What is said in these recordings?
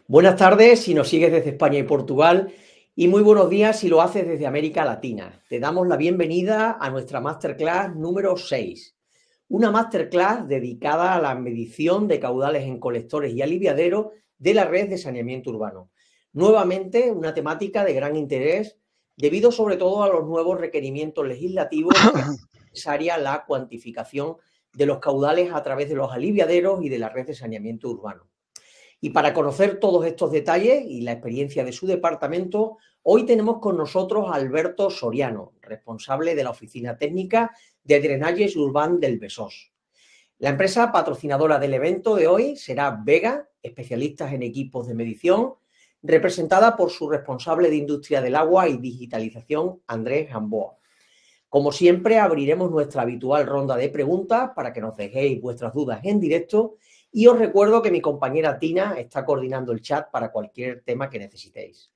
Buenas tardes si nos sigues desde España y Portugal y muy buenos días si lo haces desde América Latina. Te damos la bienvenida a nuestra Masterclass número 6. Una Masterclass dedicada a la medición de caudales en colectores y aliviaderos de la red de saneamiento urbano. Nuevamente, una temática de gran interés debido sobre todo a los nuevos requerimientos legislativos que hacen necesaria la cuantificación de los caudales a través de los aliviaderos y de la red de saneamiento urbano. Y para conocer todos estos detalles y la experiencia de su departamento, hoy tenemos con nosotros a Alberto Soriano, responsable de la Oficina Técnica de Drenajes Urban del Besós. La empresa patrocinadora del evento de hoy será Vega, especialistas en equipos de medición, representada por su responsable de Industria del Agua y Digitalización, Andrés Gamboa. Como siempre, abriremos nuestra habitual ronda de preguntas para que nos dejéis vuestras dudas en directo y os recuerdo que mi compañera Tina está coordinando el chat para cualquier tema que necesitéis.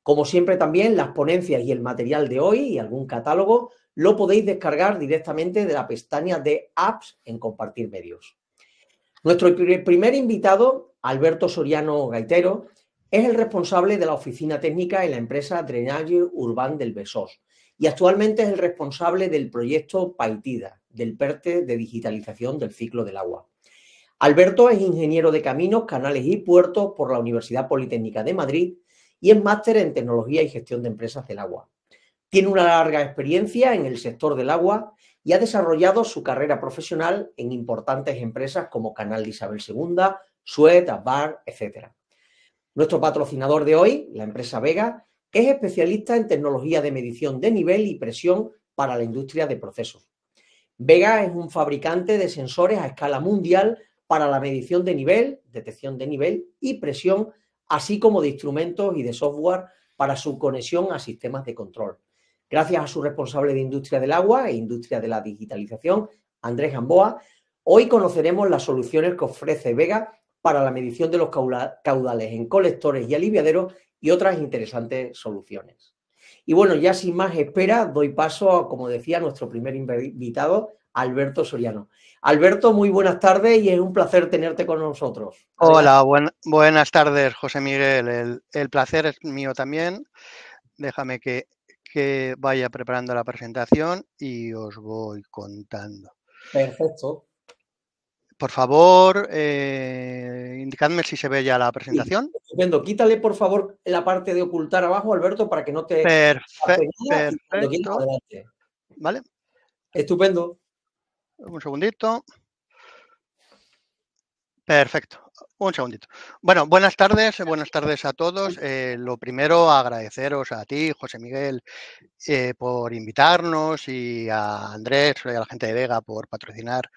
Como siempre también, las ponencias y el material de hoy y algún catálogo lo podéis descargar directamente de la pestaña de Apps en Compartir Medios. Nuestro primer invitado, Alberto Soriano Gaitero, es el responsable de la oficina técnica en la empresa Drenaje Urban del Besós y actualmente es el responsable del proyecto Paitida, del PERTE de digitalización del ciclo del agua. Alberto es ingeniero de caminos, canales y puertos por la Universidad Politécnica de Madrid y es máster en tecnología y gestión de empresas del agua. Tiene una larga experiencia en el sector del agua y ha desarrollado su carrera profesional en importantes empresas como Canal de Isabel II, Suez, Akbar, etc. Nuestro patrocinador de hoy, la empresa Vega, es especialista en tecnología de medición de nivel y presión para la industria de procesos. Vega es un fabricante de sensores a escala mundial para la medición de nivel, detección de nivel y presión, así como de instrumentos y de software para su conexión a sistemas de control. Gracias a su responsable de Industria del Agua e Industria de la Digitalización, Andrés Gamboa, hoy conoceremos las soluciones que ofrece Vega para la medición de los caudales en colectores y aliviaderos y otras interesantes soluciones. Y bueno, ya sin más espera, doy paso a, como decía, nuestro primer invitado, Alberto Soriano. Alberto, muy buenas tardes y es un placer tenerte con nosotros. Adelante. Hola, buenas tardes, José Miguel. El placer es mío también. Déjame que vaya preparando la presentación y os voy contando. Perfecto. Por favor, indicadme si se ve ya la Sí, presentación. estupendo. Quítale, por favor, la parte de ocultar abajo, Alberto, para que no te pase nada y cuando quieras, Perfecto. adelante. ¿Vale? Estupendo. Un segundito. Perfecto, un segundito. Bueno, buenas tardes a todos. Lo primero, agradeceros a ti, José Miguel, por invitarnos y a Andrés y a la gente de Vega por patrocinar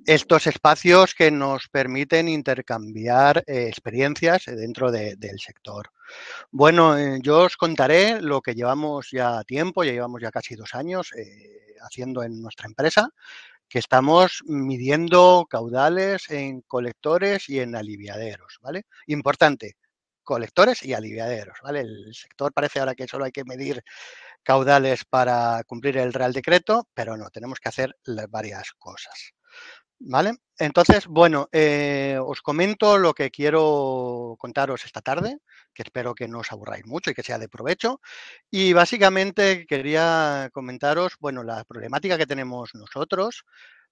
estos espacios que nos permiten intercambiar experiencias dentro del sector. Bueno, yo os contaré lo que llevamos ya tiempo, ya llevamos ya casi 2 años haciendo en nuestra empresa, que estamos midiendo caudales en colectores y en aliviaderos, ¿vale? Importante, colectores y aliviaderos, ¿vale? El sector parece ahora que solo hay que medir caudales para cumplir el Real Decreto, pero no, tenemos que hacer varias cosas, ¿vale? Entonces, bueno, os comento lo que quiero contaros esta tarde, que espero que no os aburráis mucho y que sea de provecho. Y básicamente quería comentaros, bueno, la problemática que tenemos nosotros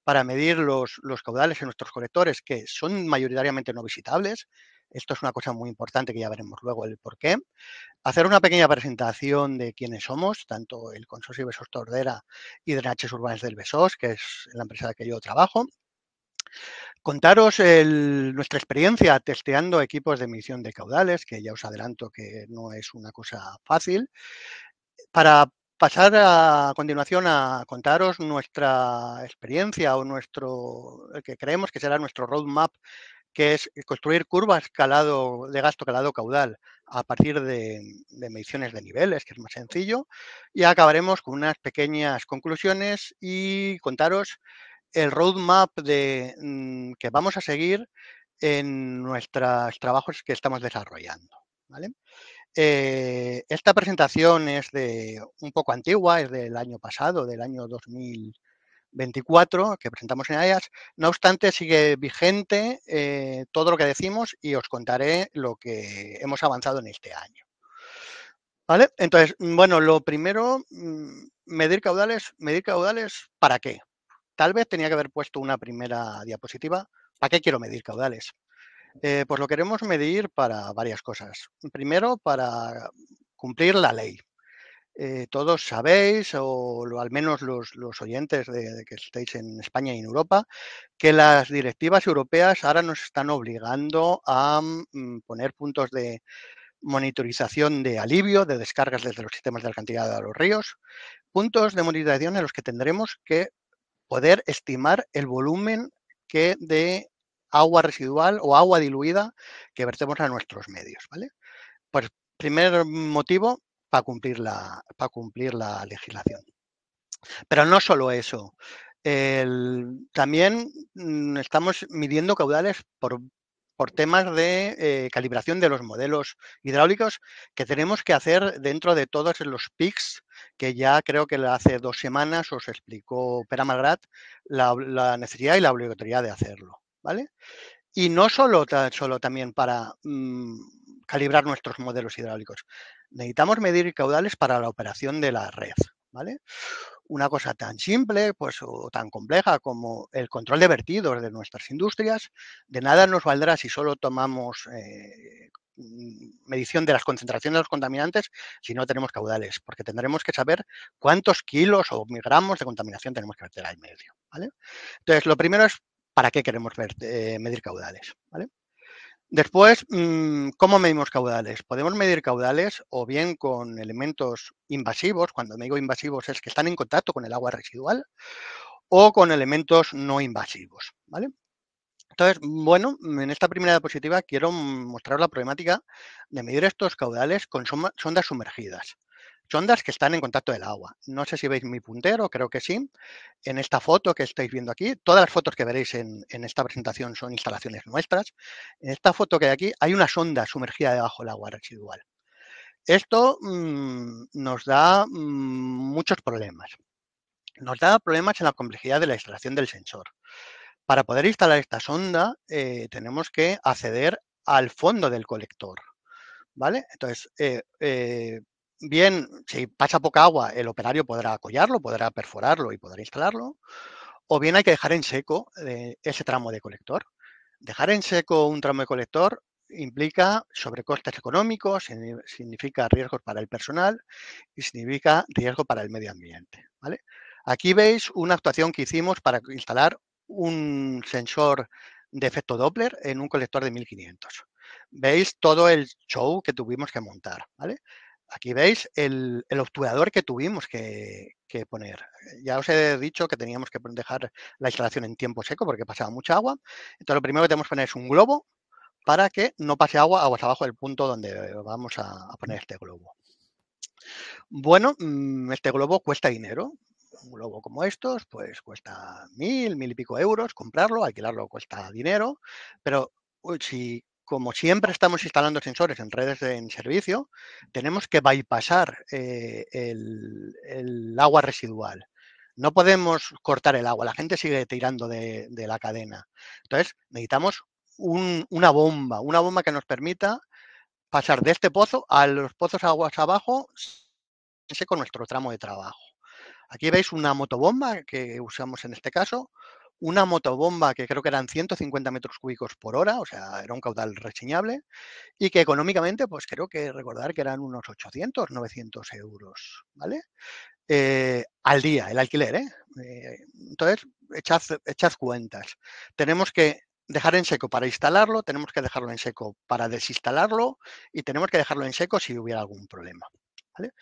para medir los caudales en nuestros colectores, que son mayoritariamente no visitables. Esto es una cosa muy importante que ya veremos luego el por qué. Hacer una pequeña presentación de quiénes somos, tanto el Consorcio Besós Tordera y Drenajes Urbanos del Besós, que es la empresa en la que yo trabajo. Contaros nuestra experiencia testeando equipos de medición de caudales, que ya os adelanto que no es una cosa fácil, para pasar a continuación a contaros nuestra experiencia o el que creemos que será nuestro roadmap, que es construir curvas de gasto calado caudal a partir de mediciones de niveles, que es más sencillo, y acabaremos con unas pequeñas conclusiones y contaros el roadmap que vamos a seguir en nuestros trabajos que estamos desarrollando, ¿vale? Esta presentación es un poco antigua, es del año pasado, del año 24 que presentamos en IAS. No obstante, sigue vigente todo lo que decimos y os contaré lo que hemos avanzado en este año. ¿Vale? Entonces, bueno, lo primero, medir caudales, ¿para qué? Tal vez tenía que haber puesto una primera diapositiva. ¿Para qué quiero medir caudales? Pues lo queremos medir para varias cosas. Primero, para cumplir la ley. Todos sabéis, o al menos los oyentes de que estéis en España y en Europa, que las directivas europeas ahora nos están obligando a poner puntos de monitorización de alivio de descargas desde los sistemas de alcantarillado a los ríos, puntos de monitorización en los que tendremos que poder estimar el volumen de agua residual o agua diluida que vertemos a nuestros medios, ¿vale? Pues primer motivo, para cumplir la legislación. Pero no solo eso. También estamos midiendo caudales por temas de calibración de los modelos hidráulicos que tenemos que hacer dentro de todos los PICs que ya creo que hace 2 semanas os explicó Pere Malgrat la necesidad y la obligatoriedad de hacerlo, ¿vale? Y no solo también para calibrar nuestros modelos hidráulicos. Necesitamos medir caudales para la operación de la red, ¿vale? Una cosa tan simple pues, o tan compleja como el control de vertidos de nuestras industrias, de nada nos valdrá si solo tomamos medición de las concentraciones de los contaminantes si no tenemos caudales, porque tendremos que saber cuántos kilos o miligramos de contaminación tenemos que meter al medio, ¿vale? Entonces, lo primero es para qué queremos medir caudales, ¿vale? Después, ¿cómo medimos caudales? Podemos medir caudales o bien con elementos invasivos, cuando me digo invasivos es que están en contacto con el agua residual, o con elementos no invasivos, ¿vale? Entonces, bueno, en esta primera diapositiva quiero mostrar la problemática de medir estos caudales con sondas sumergidas. Sondas que están en contacto del agua. No sé si veis mi puntero, creo que sí. En esta foto que estáis viendo aquí, todas las fotos que veréis en esta presentación son instalaciones nuestras. En esta foto que hay aquí hay una sonda sumergida debajo del agua residual. Esto nos da muchos problemas. Nos da problemas en la complejidad de la instalación del sensor. Para poder instalar esta sonda tenemos que acceder al fondo del colector, ¿vale? Entonces, bien, si pasa poca agua, el operario podrá acollarlo, podrá perforarlo y podrá instalarlo, o bien hay que dejar en seco ese tramo de colector. Dejar en seco un tramo de colector implica sobrecostes económicos, significa riesgos para el personal y significa riesgo para el medio ambiente, ¿vale? Aquí veis una actuación que hicimos para instalar un sensor de efecto Doppler en un colector de 1500. Veis todo el show que tuvimos que montar, ¿vale? Aquí veis el obturador que tuvimos que poner. Ya os he dicho que teníamos que dejar la instalación en tiempo seco porque pasaba mucha agua. Entonces, lo primero que tenemos que poner es un globo para que no pase agua aguas abajo del punto donde vamos a poner este globo. Bueno, este globo cuesta dinero. Un globo como estos, pues cuesta 1000 y pico euros comprarlo, alquilarlo cuesta dinero, pero si como siempre estamos instalando sensores en redes en servicio, tenemos que bypassar el agua residual. No podemos cortar el agua, la gente sigue tirando de la cadena. Entonces, necesitamos una bomba que nos permita pasar de este pozo a los pozos aguas abajo, ese con nuestro tramo de trabajo. Aquí veis una motobomba que usamos en este caso, una motobomba que creo que eran 150 metros cúbicos por hora, o sea, era un caudal reseñable, y que económicamente, pues creo que recordar que eran unos 800, 900 euros, ¿vale? Al día, el alquiler, ¿eh? Entonces, echad cuentas. Tenemos que dejar en seco para instalarlo, tenemos que dejarlo en seco para desinstalarlo y tenemos que dejarlo en seco si hubiera algún problema, ¿vale?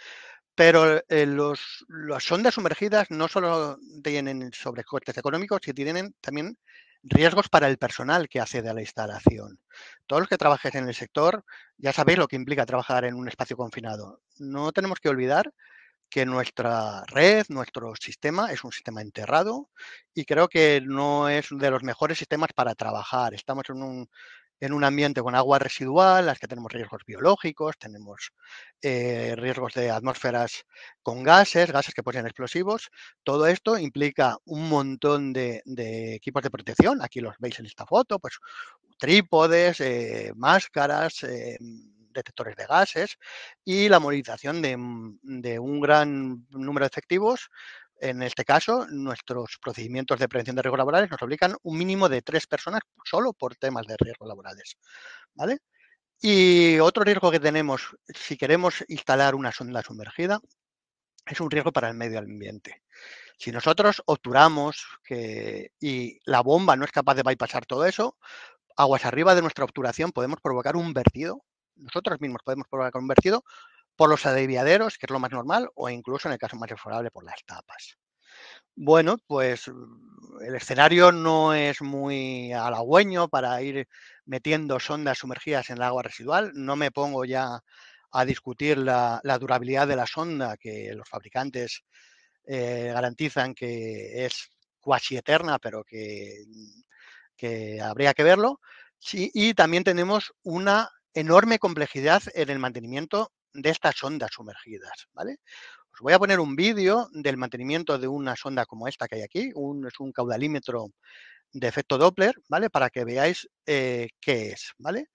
Pero las sondas sumergidas no solo tienen sobrecostes económicos, sino tienen también riesgos para el personal que accede a la instalación. Todos los que trabajes en el sector ya sabéis lo que implica trabajar en un espacio confinado. No tenemos que olvidar que nuestra red, nuestro sistema es un sistema enterrado y creo que no es de los mejores sistemas para trabajar. Estamos en un ambiente con agua residual, las que tenemos riesgos biológicos, tenemos riesgos de atmósferas con gases que pueden ser explosivos. Todo esto implica un montón de equipos de protección. Aquí los veis en esta foto, pues trípodes, máscaras, detectores de gases y la movilización de un gran número de efectivos. En este caso, nuestros procedimientos de prevención de riesgos laborales nos obligan un mínimo de 3 personas solo por temas de riesgos laborales, ¿vale? Y otro riesgo que tenemos, si queremos instalar una sonda sumergida, es un riesgo para el medio ambiente. Si nosotros obturamos y la bomba no es capaz de bypassar todo eso, aguas arriba de nuestra obturación podemos provocar un vertido. Nosotros mismos podemos provocar un vertido por los adiviaderos, que es lo más normal, o incluso en el caso más desfavorable por las tapas. Bueno, pues el escenario no es muy halagüeño para ir metiendo sondas sumergidas en el agua residual. No me pongo ya a discutir la durabilidad de la sonda, que los fabricantes garantizan que es cuasi eterna, pero que habría que verlo. Sí, y también tenemos una enorme complejidad en el mantenimiento de estas sondas sumergidas, ¿vale? Os voy a poner un vídeo del mantenimiento de una sonda como esta que hay aquí, es un caudalímetro de efecto Doppler, ¿vale? Para que veáis qué es, ¿vale?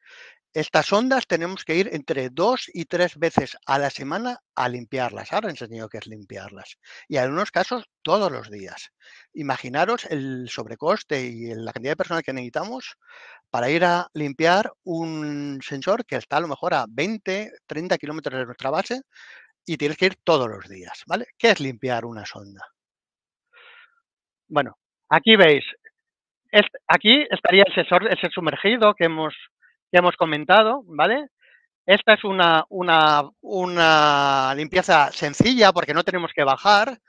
Estas sondas tenemos que ir entre 2 y 3 veces a la semana a limpiarlas. Ahora os enseño qué es limpiarlas. Y en algunos casos todos los días. Imaginaros el sobrecoste y la cantidad de personal que necesitamos para ir a limpiar un sensor que está a lo mejor a 20, 30 kilómetros de nuestra base y tienes que ir todos los días, ¿vale? ¿Qué es limpiar una sonda? Bueno, aquí veis, aquí estaría el sensor, ese sumergido que hemos comentado, ¿vale? Esta es una limpieza sencilla porque no tenemos que bajar.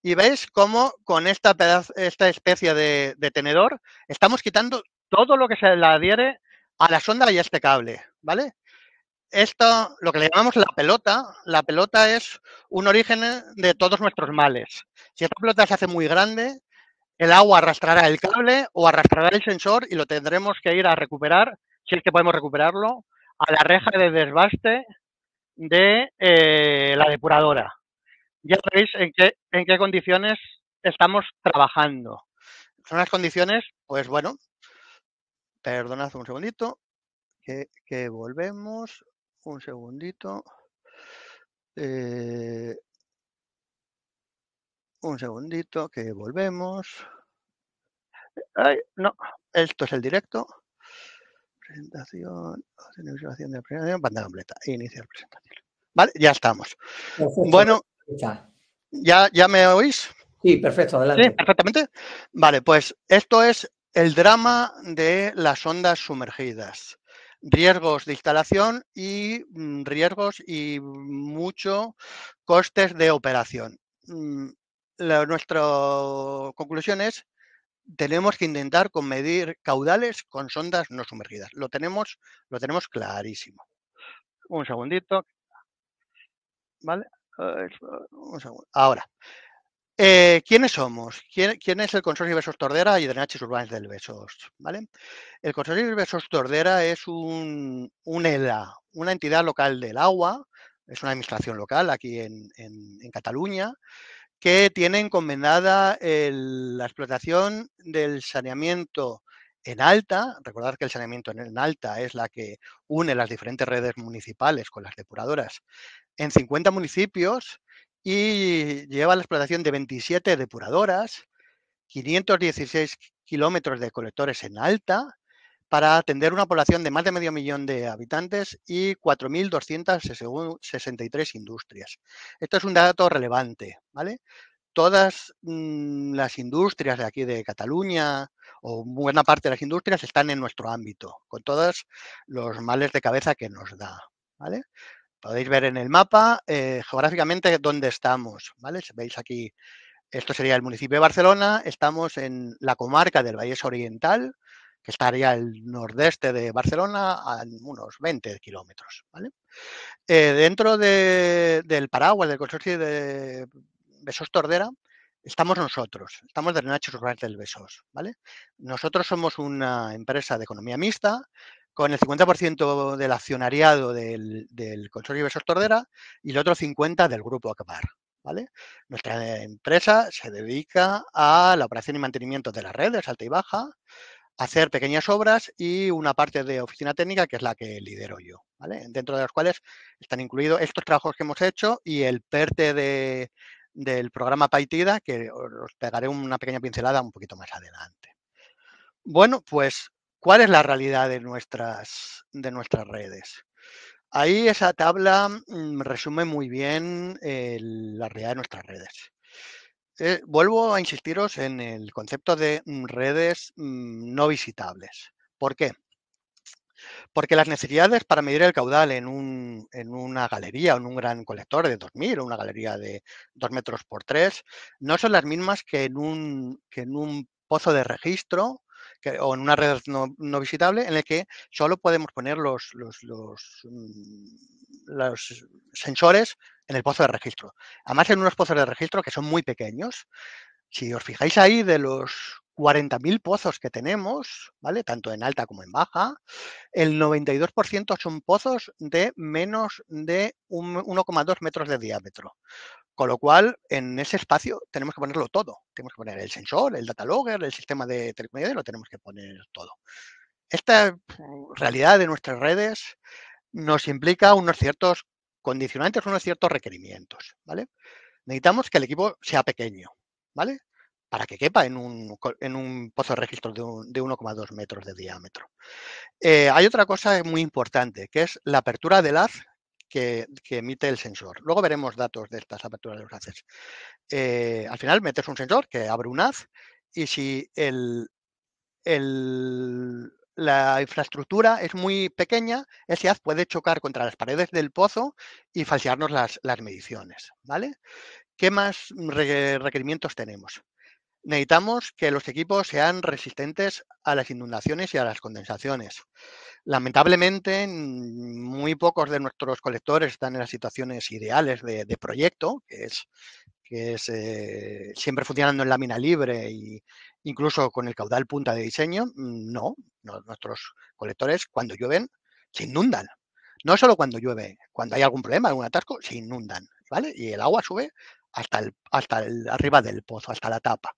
Y veis cómo con esta especie de tenedor estamos quitando todo lo que se le adhiere a la sonda y a este cable, ¿vale? Esto, lo que le llamamos la pelota es un origen de todos nuestros males. Si esta pelota se hace muy grande, el agua arrastrará el cable o arrastrará el sensor y lo tendremos que ir a recuperar, si es que podemos recuperarlo, a la reja de desbaste de la depuradora. Ya veis en qué condiciones estamos trabajando. Son las condiciones, pues bueno, perdonad un segundito, que volvemos, un segundito. Eh, un segundito, que volvemos. Ay, no, esto es el directo. Presentación, observación de presentación, pantalla completa, iniciar presentación. Vale, ya estamos. Perfecto. Bueno, ¿ya me oís? Sí, perfecto, adelante. Sí, perfectamente. Vale, pues esto es el drama de las ondas sumergidas. Riesgos de instalación y riesgos y mucho costes de operación. Nuestra conclusión es tenemos que intentar con medir caudales con sondas no sumergidas. Lo tenemos clarísimo. Un segundito. ¿Vale? Un segundo. Ahora, ¿quiénes somos? ¿Quién es el Consorcio Besós Tordera y Drenaches Urbanes del Besós? ¿Vale? El Consorcio Besós Tordera es un ELA, una entidad local del agua, es una administración local aquí en Cataluña, que tiene encomendada la explotación del saneamiento en alta. Recordad que el saneamiento en alta es la que une las diferentes redes municipales con las depuradoras en 50 municipios y lleva la explotación de 27 depuradoras, 516 kilómetros de colectores en alta para atender una población de más de medio millón de habitantes y 4.263 industrias. Esto es un dato relevante, ¿vale? Todas las industrias de aquí de Cataluña o buena parte de las industrias están en nuestro ámbito, con todos los males de cabeza que nos da, ¿vale? Podéis ver en el mapa geográficamente dónde estamos, ¿vale? Veis aquí, esto sería el municipio de Barcelona, estamos en la comarca del Vallès Oriental, que estaría al nordeste de Barcelona, a unos 20 kilómetros, ¿vale? Dentro del paraguas del consorcio de Besós Tordera, estamos nosotros, estamos Drenaches Urbanes del Besós, ¿vale? Nosotros somos una empresa de economía mixta, con el 50% del accionariado del consorcio Inversor Tordera y el otro 50% del grupo Acapar. ¿Vale? Nuestra empresa se dedica a la operación y mantenimiento de las redes alta y baja, hacer pequeñas obras y una parte de oficina técnica que es la que lidero yo, ¿vale? Dentro de las cuales están incluidos estos trabajos que hemos hecho y el PERTE del programa Paitida, que os pegaré una pequeña pincelada un poquito más adelante. Bueno, pues, ¿cuál es la realidad de nuestras redes? Ahí esa tabla resume muy bien la realidad de nuestras redes. Vuelvo a insistiros en el concepto de redes no visitables. ¿Por qué? Porque las necesidades para medir el caudal en una galería o en un gran colector de 2000 o una galería de 2 metros por 3 no son las mismas que en un pozo de registro o en una red no visitable en el que solo podemos poner los sensores en el pozo de registro. Además, en unos pozos de registro que son muy pequeños. Si os fijáis ahí, de los 40.000 pozos que tenemos, ¿vale? Tanto en alta como en baja, el 92% son pozos de menos de 1,2 metros de diámetro. Con lo cual, en ese espacio tenemos que ponerlo todo. Tenemos que poner el sensor, el data logger, el sistema de telecomunicaciones, lo tenemos que poner todo. Esta realidad de nuestras redes nos implica unos ciertos condicionantes, unos ciertos requerimientos, ¿vale? Necesitamos que el equipo sea pequeño, ¿vale? Para que quepa en un pozo de registro de 1,2 metros de diámetro. Hay otra cosa muy importante, que es la apertura del haz que emite el sensor. Luego veremos datos de estas aperturas de los haces. Al final metes un sensor que abre un haz y si la infraestructura es muy pequeña, ese haz puede chocar contra las paredes del pozo y falsearnos las mediciones, ¿vale? ¿Qué más requerimientos tenemos? Necesitamos que los equipos sean resistentes a las inundaciones y a las condensaciones. Lamentablemente, muy pocos de nuestros colectores están en las situaciones ideales de proyecto, que es siempre funcionando en lámina libre e incluso con el caudal punta de diseño. No, nuestros colectores cuando llueven se inundan. No solo cuando llueve, cuando hay algún problema, algún atasco, se inundan, ¿vale? Y el agua sube hasta arriba del pozo, hasta la tapa.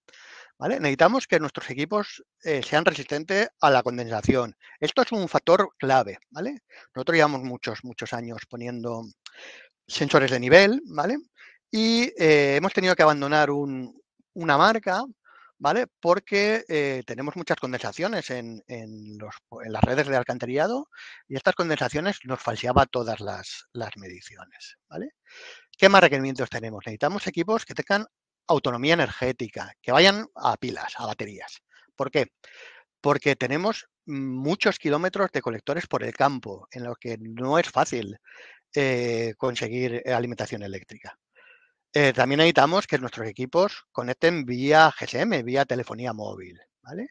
¿Vale? Necesitamos que nuestros equipos sean resistentes a la condensación. Esto es un factor clave, ¿vale? Nosotros llevamos muchos años poniendo sensores de nivel, ¿vale? Y hemos tenido que abandonar una marca, ¿vale? Porque tenemos muchas condensaciones en las redes de alcantarillado y estas condensaciones nos falseaban todas las mediciones, ¿vale? ¿Qué más requerimientos tenemos? Necesitamos equipos que tengan autonomía energética, que vayan a pilas, a baterías. ¿Por qué? Porque tenemos muchos kilómetros de colectores por el campo, en los que no es fácil conseguir alimentación eléctrica. También necesitamos que nuestros equipos conecten vía GSM, vía telefonía móvil, ¿vale?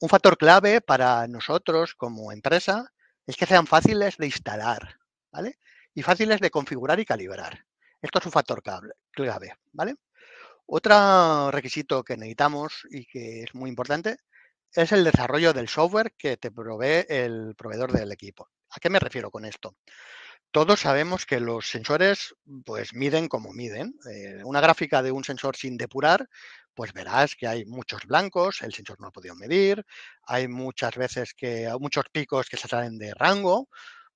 Un factor clave para nosotros como empresa es que sean fáciles de instalar, ¿vale? Y fáciles de configurar y calibrar. Esto es un factor clave, ¿vale? Otro requisito que necesitamos y que es muy importante es el desarrollo del software que te provee el proveedor del equipo. ¿A qué me refiero con esto? Todos sabemos que los sensores pues miden como miden. Una gráfica de un sensor sin depurar, pues verás que hay muchos blancos, el sensor no ha podido medir, hay muchas veces muchos picos que se salen de rango,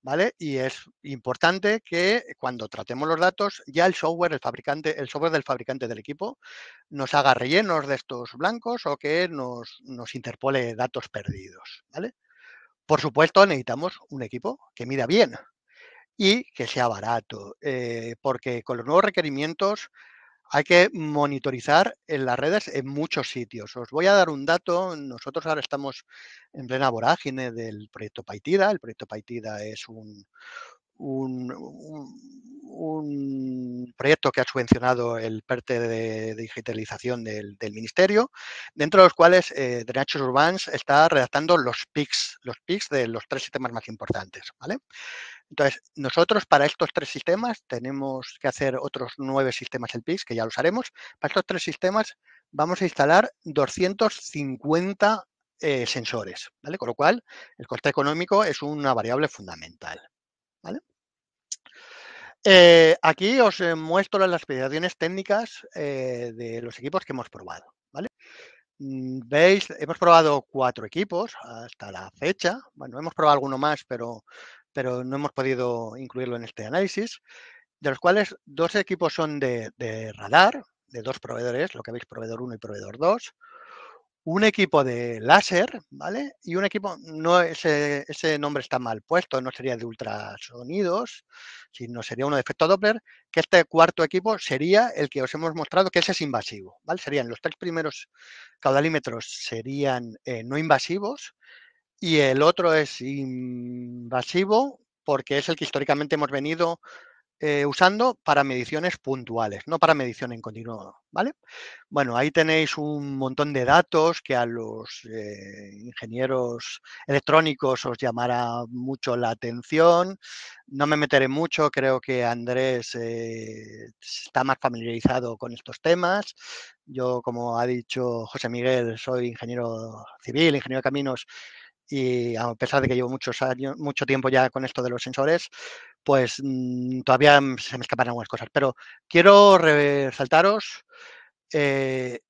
¿vale? Y es importante que cuando tratemos los datos, ya el software del fabricante del equipo nos haga rellenos de estos blancos o que nos interpole datos perdidos, ¿vale? Por supuesto, necesitamos un equipo que mida bien, y que sea barato, porque con los nuevos requerimientos hay que monitorizar en las redes en muchos sitios. Os voy a dar un dato. Nosotros ahora estamos en plena vorágine del proyecto Paitida. El proyecto Paitida es un proyecto que ha subvencionado el PERTE de digitalización del Ministerio, dentro de los cuales Derechos Urbanos está redactando los PICs de los 3 sistemas más importantes, ¿vale? Entonces, nosotros para estos 3 sistemas tenemos que hacer otros 9 sistemas el PIX, que ya los haremos. Para estos 3 sistemas vamos a instalar 250 sensores, ¿vale? Con lo cual, el coste económico es una variable fundamental, ¿vale? Aquí os muestro las especificaciones técnicas de los equipos que hemos probado, ¿vale? Veis, hemos probado 4 equipos hasta la fecha. Bueno, hemos probado alguno más, pero no hemos podido incluirlo en este análisis, de los cuales 2 equipos son de radar, de 2 proveedores, lo que veis, proveedor 1 y proveedor 2. Un equipo de láser, ¿vale? Y un equipo, no, ese nombre está mal puesto, no sería de ultrasonidos, sino sería uno de efecto Doppler, que este cuarto equipo sería el que os hemos mostrado, que ese es invasivo, ¿vale? Serían los 3 primeros caudalímetros serían no invasivos y el otro es invasivo porque es el que históricamente hemos venido usando para mediciones puntuales, no para medición en continuo, ¿vale? Bueno, ahí tenéis un montón de datos que a los ingenieros electrónicos os llamará mucho la atención. No me meteré mucho, creo que Andrés está más familiarizado con estos temas. Yo, como ha dicho José Miguel, soy ingeniero civil, ingeniero de caminos, y a pesar de que llevo mucho tiempo ya con esto de los sensores, pues todavía se me escapan algunas cosas. Pero quiero resaltaros 3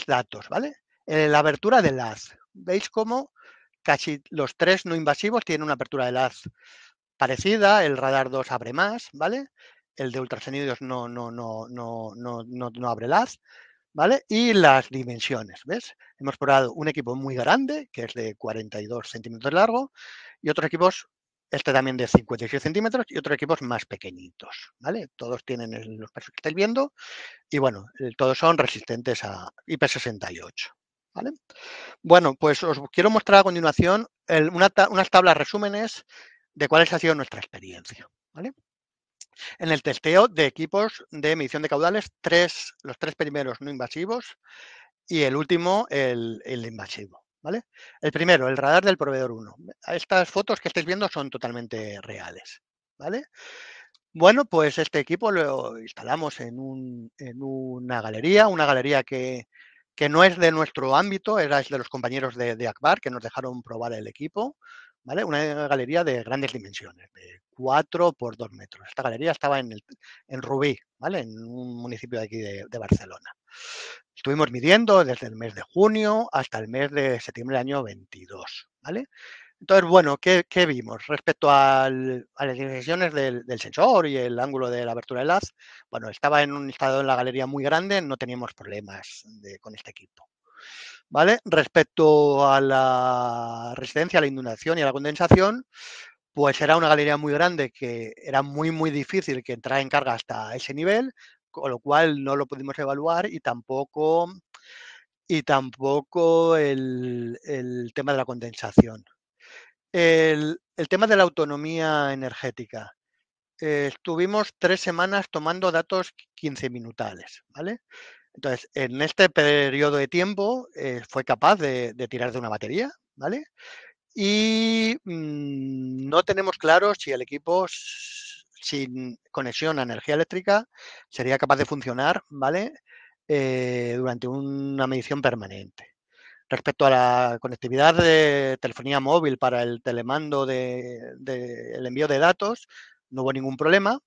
datos, ¿vale? La abertura del haz. ¿Veis cómo casi los 3 no invasivos tienen una apertura del haz parecida? El radar 2 abre más, ¿vale? El de ultrasonidos no abre el haz, ¿vale? Y las dimensiones, ¿ves? Hemos probado un equipo muy grande, que es de 42 centímetros de largo, y otros equipos, este también de 56 centímetros, y otros equipos más pequeñitos, ¿vale? Todos tienen los pesos que estáis viendo, y bueno, todos son resistentes a IP68, ¿vale? Bueno, pues os quiero mostrar a continuación unas tablas resúmenes de cuáles ha sido nuestra experiencia, ¿vale? En el testeo de equipos de medición de caudales, los 3 primeros no invasivos y el último, el invasivo, ¿vale? El primero, el radar del proveedor 1. Estas fotos que estáis viendo son totalmente reales, ¿vale? Bueno, pues este equipo lo instalamos en una galería que no es de nuestro ámbito, es de los compañeros de Akbar que nos dejaron probar el equipo, ¿vale? Una galería de grandes dimensiones, de 4 por 2 metros. Esta galería estaba en Rubí, ¿vale? En un municipio de aquí de Barcelona. Estuvimos midiendo desde el mes de junio hasta el mes de septiembre del año 22, ¿vale? Entonces, bueno, ¿qué vimos respecto a las dimensiones del sensor y el ángulo de la abertura del haz? Bueno, estaba instalado en la galería muy grande, no teníamos problemas con este equipo, ¿vale? Respecto a la resistencia a la inundación y a la condensación, pues era una galería muy grande que era muy difícil que entrara en carga hasta ese nivel, con lo cual no lo pudimos evaluar y tampoco el tema de la condensación. El tema de la autonomía energética. Estuvimos 3 semanas tomando datos 15 minutales, ¿vale? Entonces, en este periodo de tiempo fue capaz de tirar de una batería, ¿vale? Y no tenemos claro si el equipo sin conexión a energía eléctrica sería capaz de funcionar, ¿vale? Durante una medición permanente. Respecto a la conectividad de telefonía móvil para el telemando el envío de datos, no hubo ningún problema.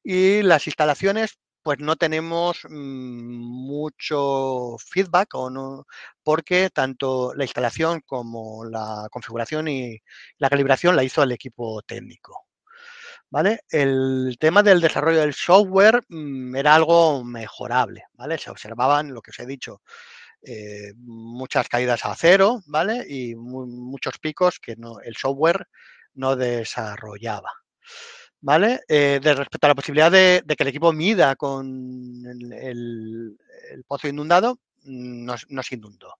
Y las instalaciones, pues no tenemos mucho feedback o no, porque tanto la instalación como la configuración y la calibración la hizo el equipo técnico. ¿Vale? El tema del desarrollo del software era algo mejorable, ¿vale? Se observaban, lo que os he dicho, muchas caídas a cero, ¿vale? Y muchos picos que el software no desarrollaba, ¿vale? Respecto a la posibilidad de que el equipo mida con el pozo inundado, no se inundó.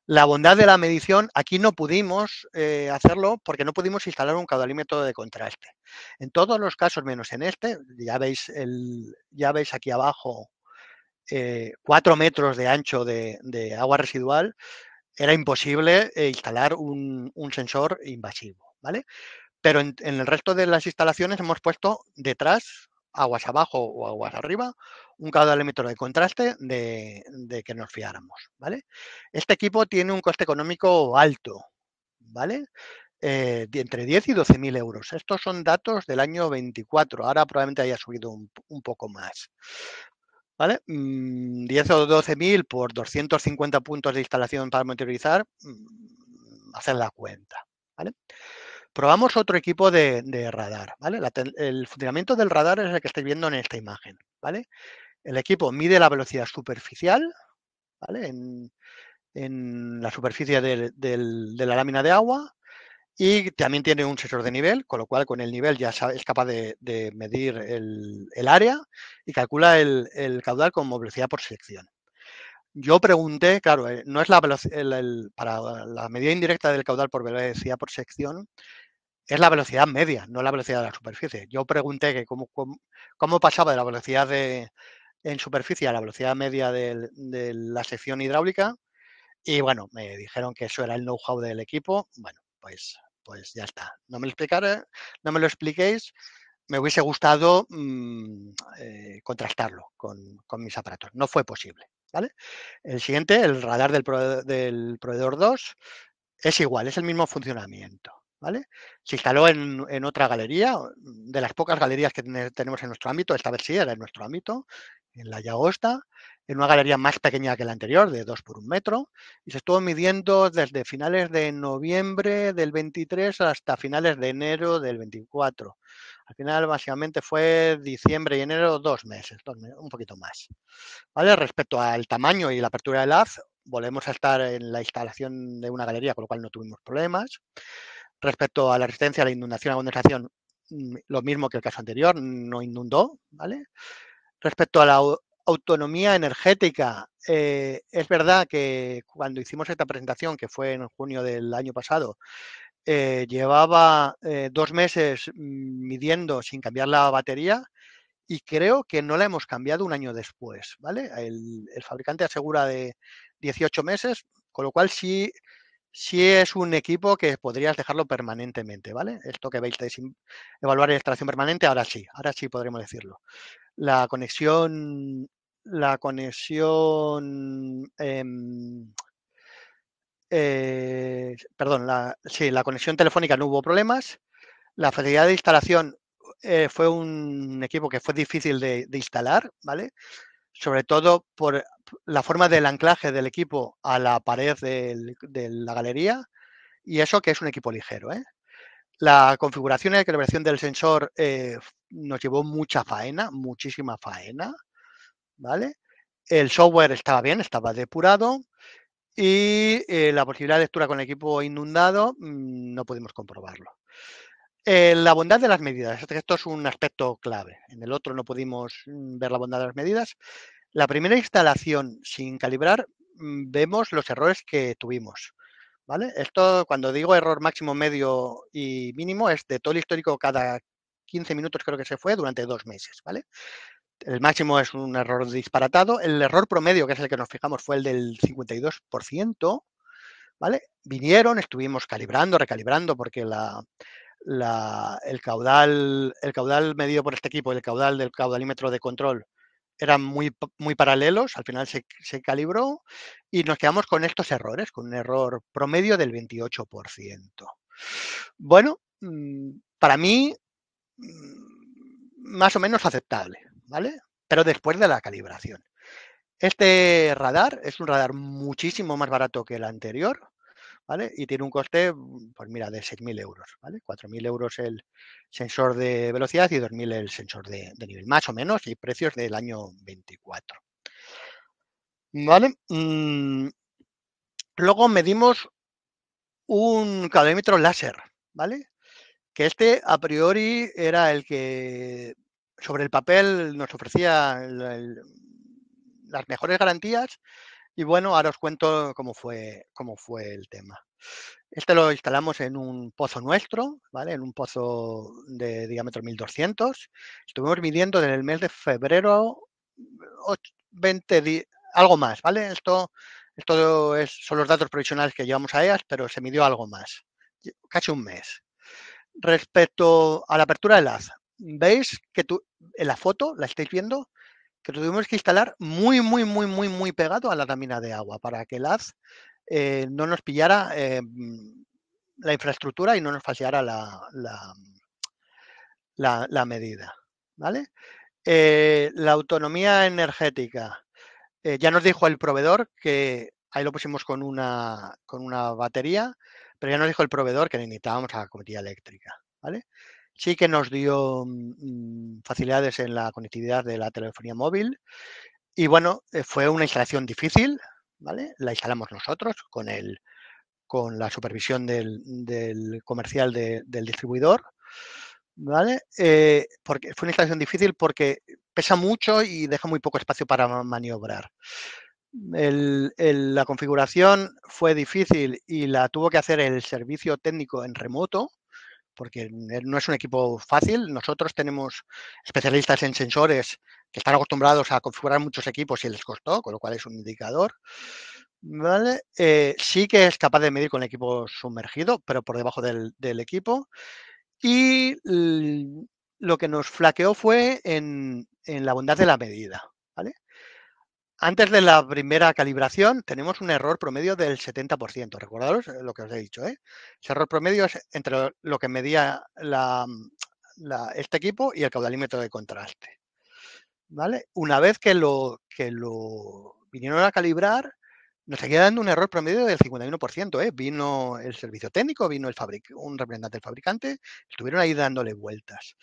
La bondad de la medición, aquí no pudimos hacerlo porque no pudimos instalar un caudalímetro de contraste. En todos los casos, menos en este, ya veis aquí abajo 4 metros de ancho de agua residual, era imposible instalar un sensor invasivo, ¿vale? Pero en el resto de las instalaciones hemos puesto detrás, aguas abajo o aguas arriba, un caudalímetro de contraste de que nos fiáramos, ¿vale? Este equipo tiene un coste económico alto, ¿vale? De entre 10 y 12.000 euros. Estos son datos del año 24. Ahora probablemente haya subido un poco más. ¿Vale? 10 o 12.000 por 250 puntos de instalación para monitorizar, hacer la cuenta. ¿Vale? Probamos otro equipo de radar. ¿Vale? El funcionamiento del radar es el que estáis viendo en esta imagen. ¿Vale? El equipo mide la velocidad superficial, ¿vale? En la superficie de la lámina de agua, y también tiene un sensor de nivel, con lo cual con el nivel ya es capaz de medir el área y calcula el caudal como velocidad por sección. Yo pregunté, claro, no es la velocidad, para la medida indirecta del caudal por velocidad por sección, es la velocidad media, no la velocidad de la superficie. Yo pregunté que cómo pasaba de la velocidad en superficie a la velocidad media de la sección hidráulica, y bueno, me dijeron que eso era el know-how del equipo. Bueno, pues ya está. No me lo no me lo expliquéis. Me hubiese gustado contrastarlo con mis aparatos. No fue posible. ¿Vale? El siguiente, el radar del proveedor 2, es igual, es el mismo funcionamiento. ¿Vale? Se instaló en otra galería, de las pocas galerías que tenemos en nuestro ámbito. Esta vez sí era en nuestro ámbito, en la Llagosta, en una galería más pequeña que la anterior, de 2 por 1 metro, y se estuvo midiendo desde finales de noviembre del 23 hasta finales de enero del 24. Al final, básicamente, fue diciembre y enero, 2 meses, un poquito más. ¿Vale? Respecto al tamaño y la apertura del haz, volvemos a estar en la instalación de una galería, con lo cual no tuvimos problemas. Respecto a la resistencia a la inundación, a la condensación, lo mismo que el caso anterior, no inundó, ¿vale? Respecto a la autonomía energética, es verdad que cuando hicimos esta presentación, que fue en junio del año pasado, llevaba 2 meses midiendo sin cambiar la batería, y creo que no la hemos cambiado un año después, ¿vale? El fabricante asegura de 18 meses, con lo cual sí es un equipo que podrías dejarlo permanentemente, ¿vale? Esto que veis de evaluar la instalación permanente, ahora sí podremos decirlo. La conexión, la conexión, perdón, la conexión telefónica no hubo problemas. La facilidad de instalación fue un equipo que fue difícil de instalar, ¿vale? Sobre todo por la forma del anclaje del equipo a la pared de la galería, y eso que es un equipo ligero, ¿eh? La configuración y la calibración del sensor nos llevó mucha faena, muchísima faena, ¿vale? El software estaba bien, estaba depurado, y la posibilidad de lectura con el equipo inundado no pudimos comprobarlo. La bondad de las medidas, esto es un aspecto clave. En el otro no pudimos ver la bondad de las medidas. La primera instalación sin calibrar, vemos los errores que tuvimos. ¿Vale? Esto, cuando digo error máximo, medio y mínimo, es de todo el histórico cada 15 minutos, creo que se fue, durante 2 meses. ¿Vale? El máximo es un error disparatado. El error promedio, que es el que nos fijamos, fue el del 52%. ¿Vale? Vinieron, estuvimos calibrando, recalibrando, porque el caudal medido por este equipo y el caudal del caudalímetro de control eran muy paralelos. Al final se calibró y nos quedamos con estos errores, con un error promedio del 28%. Bueno, para mí, más o menos aceptable, ¿vale? Pero después de la calibración. Este radar es un radar muchísimo más barato que el anterior, ¿vale? Y tiene un coste, pues mira, de 6.000 euros, ¿vale? 4.000 euros el sensor de velocidad y 2.000 el sensor de nivel, más o menos, y precios del año 24. ¿Vale? Luego medimos un calorimetro láser, ¿vale? Que este a priori era el que sobre el papel nos ofrecía las mejores garantías. Y bueno, ahora os cuento cómo fue el tema. Este lo instalamos en un pozo nuestro, ¿vale? En un pozo de diámetro 1200. Estuvimos midiendo desde el mes de febrero 20 algo más, ¿vale? Esto son los datos provisionales que llevamos a EAS, pero se midió algo más, casi un mes. Respecto a la apertura del haz, veis que en la foto, la estáis viendo, que tuvimos que instalar muy pegado a la lámina de agua para que el haz no nos pillara la infraestructura y no nos falseara la medida, ¿vale? La autonomía energética. Ya nos dijo el proveedor que ahí lo pusimos con una batería, pero ya nos dijo el proveedor que necesitábamos la cometilla eléctrica, ¿vale? Sí que nos dio facilidades en la conectividad de la telefonía móvil y bueno, fue una instalación difícil, ¿vale? La instalamos nosotros con la supervisión del comercial del distribuidor, ¿vale? Porque fue una instalación difícil porque pesa mucho y deja muy poco espacio para maniobrar. La configuración fue difícil y la tuvo que hacer el servicio técnico en remoto, porque no es un equipo fácil. Nosotros tenemos especialistas en sensores que están acostumbrados a configurar muchos equipos y les costó, con lo cual es un indicador. ¿Vale? Sí que es capaz de medir con el equipo sumergido, pero por debajo del equipo. Y lo que nos flaqueó fue en la bondad de la medida. ¿Vale? Antes de la primera calibración tenemos un error promedio del 70%. Recordaros lo que os he dicho. Ese error promedio es entre lo que medía este equipo y el caudalímetro de contraste. ¿Vale? Una vez que lo vinieron a calibrar, nos seguía dando un error promedio del 51%. Vino el servicio técnico, vino un representante del fabricante, estuvieron ahí dándole vueltas.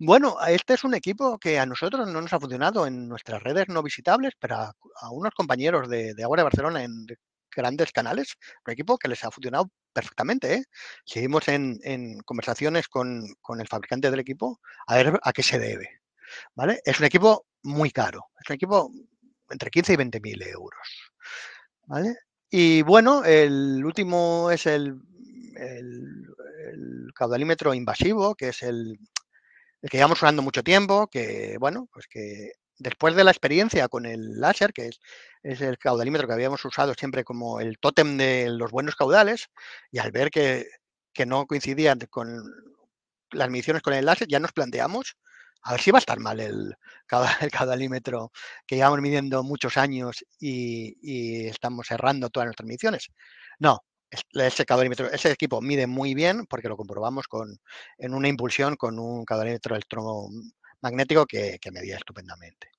Bueno, este es un equipo que a nosotros no nos ha funcionado en nuestras redes no visitables, pero a unos compañeros de Agora de Barcelona en grandes canales, un equipo que les ha funcionado perfectamente. Seguimos en conversaciones con el fabricante del equipo a ver a qué se debe. ¿Vale? Es un equipo muy caro, es un equipo entre 15 y 20.000 euros. ¿Vale? Y bueno, el último es el caudalímetro invasivo, que es el que llevamos usando mucho tiempo, que bueno, pues que después de la experiencia con el láser, que es el caudalímetro que habíamos usado siempre como el tótem de los buenos caudales, y al ver que no coincidían con las mediciones con el láser, ya nos planteamos a ver si va a estar mal el caudalímetro que llevamos midiendo muchos años y estamos errando todas nuestras mediciones. No, ese equipo mide muy bien porque lo comprobamos en una impulsión con un caudalímetro electromagnético que medía estupendamente.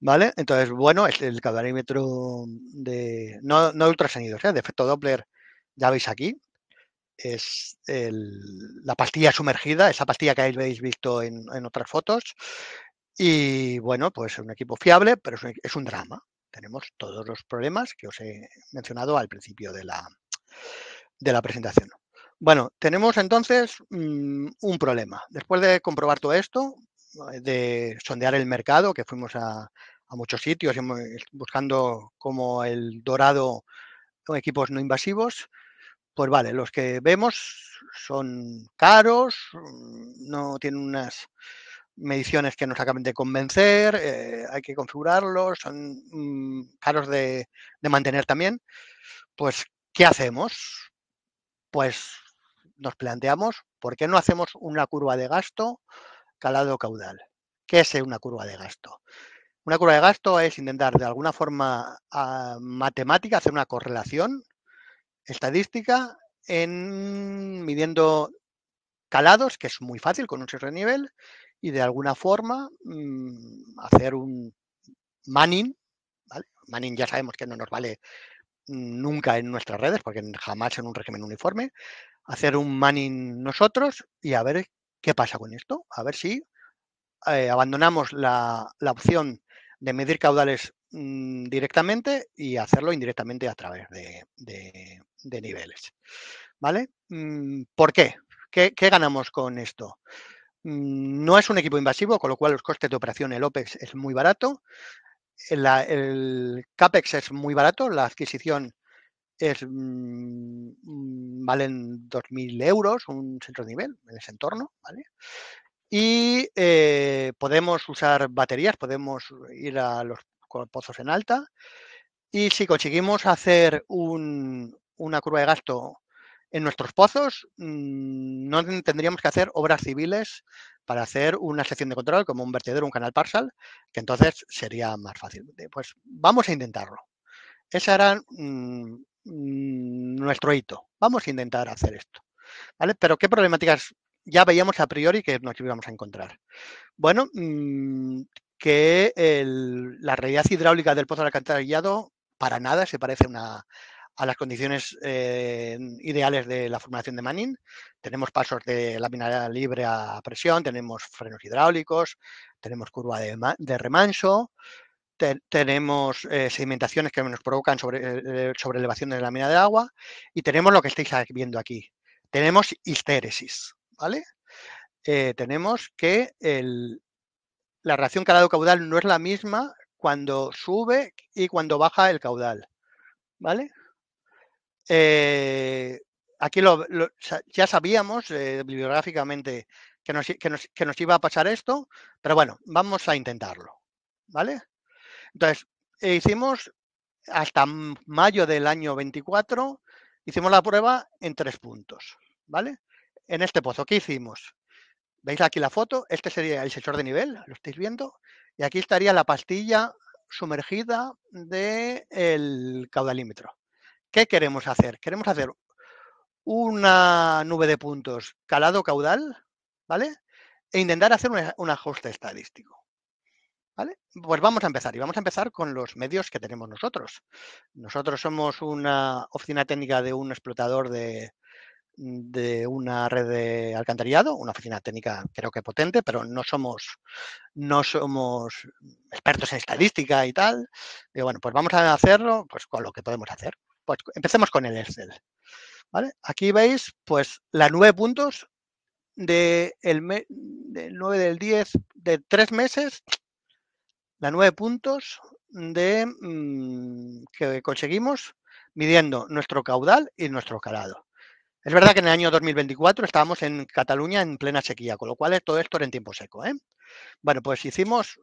¿Vale? Entonces, bueno, es el caudalímetro no de ultrasonidos, de efecto Doppler, ya veis aquí, es la pastilla sumergida, esa pastilla que habéis visto en otras fotos. Y bueno, pues es un equipo fiable, pero es un drama. Tenemos todos los problemas que os he mencionado al principio de la presentación. Bueno, tenemos entonces un problema. Después de comprobar todo esto, de sondear el mercado, que fuimos a muchos sitios buscando como el dorado con equipos no invasivos, pues vale, los que vemos son caros, no tienen unas mediciones que nos acaben de convencer, hay que configurarlos, son caros de mantener también. Pues, ¿qué hacemos? Pues nos planteamos, ¿por qué no hacemos una curva de gasto calado caudal? ¿Qué es una curva de gasto? Una curva de gasto es intentar de alguna forma matemática hacer una correlación estadística midiendo calados, que es muy fácil con un sensor de nivel, y de alguna forma hacer un Manning, ¿vale? Manning ya sabemos que no nos vale nunca en nuestras redes, porque jamás en un régimen uniforme, hacer un Manning nosotros y a ver qué pasa con esto, a ver si abandonamos la opción de medir caudales directamente y hacerlo indirectamente a través de niveles. ¿Vale? ¿Por qué? ¿Qué ganamos con esto? No es un equipo invasivo, con lo cual los costes de operación, el OPEX es muy barato, el CAPEX es muy barato, la adquisición valen 2.000 euros, un centro de nivel en ese entorno, ¿vale? Y podemos usar baterías, podemos ir a los pozos en alta y si conseguimos hacer una curva de gasto en nuestros pozos, no tendríamos que hacer obras civiles para hacer una sección de control como un vertedero, un canal parcial, que entonces sería más fácil. Pues vamos a intentarlo. Ese era nuestro hito. Vamos a intentar hacer esto. ¿Vale? Pero ¿qué problemáticas ya veíamos a priori que nos íbamos a encontrar? Bueno, que la realidad hidráulica del pozo de alcantarillado para nada se parece a las condiciones ideales de la formulación de Manning. Tenemos pasos de lámina libre a presión, tenemos frenos hidráulicos, tenemos curva de remanso, tenemos sedimentaciones que nos provocan sobre elevación de la lámina de agua y tenemos lo que estáis viendo aquí. Tenemos histéresis, ¿vale? Tenemos que la reacción calado-caudal no es la misma cuando sube y cuando baja el caudal, ¿vale? Aquí ya sabíamos bibliográficamente que nos iba a pasar esto, pero bueno, vamos a intentarlo, ¿vale? Entonces, hicimos hasta mayo del año 24, hicimos la prueba en 3 puntos, ¿vale? En este pozo, ¿qué hicimos? ¿Veis aquí la foto? Este sería el sensor de nivel, lo estáis viendo, y aquí estaría la pastilla sumergida del caudalímetro. ¿Qué queremos hacer? Queremos hacer una nube de puntos calado caudal, ¿vale? E intentar hacer un ajuste estadístico. ¿Vale? Pues vamos a empezar y vamos a empezar con los medios que tenemos nosotros. Nosotros somos una oficina técnica de un explotador de una red de alcantarillado, una oficina técnica creo que potente, pero no somos expertos en estadística y tal. Y bueno, pues vamos a hacerlo pues con lo que podemos hacer. Pues empecemos con el Excel. ¿Vale? Aquí veis pues la 9 puntos del 9 del 10 de 3 meses, la 9 puntos que conseguimos midiendo nuestro caudal y nuestro calado. Es verdad que en el año 2024 estábamos en Cataluña en plena sequía, con lo cual todo esto era en tiempo seco. Bueno, pues hicimos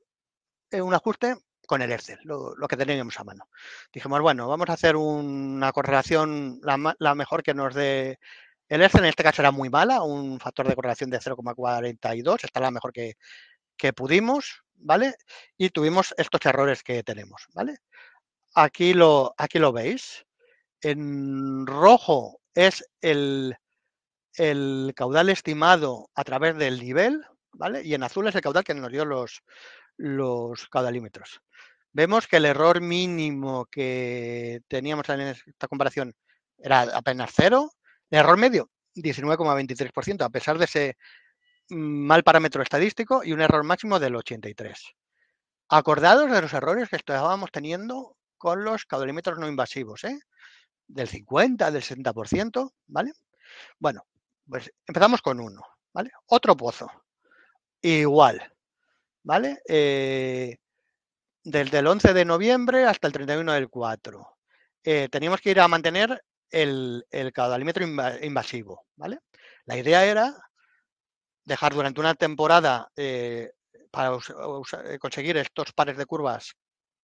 un ajuste con el Excel, lo que teníamos a mano. Dijimos, bueno, vamos a hacer una correlación, la mejor que nos dé el Excel. En este caso era muy mala, un factor de correlación de 0,42, esta es la mejor que pudimos, ¿vale? Y tuvimos estos errores que tenemos, ¿vale? Aquí lo veis. En rojo es el caudal estimado a través del nivel, ¿vale? Y en azul es el caudal que nos dio los caudalímetros. Vemos que el error mínimo que teníamos en esta comparación era apenas 0. El error medio, 19,23%, a pesar de ese mal parámetro estadístico, y un error máximo del 83%. Acordados de los errores que estábamos teniendo con los caudalímetros no invasivos, del 50, del 60%, ¿vale? Bueno, pues empezamos con uno, ¿vale? Otro pozo, igual, ¿vale? Desde el 11 de noviembre hasta el 31 del 4. Teníamos que ir a mantener el caudalímetro invasivo, ¿vale? La idea era dejar durante una temporada para conseguir estos pares de curvas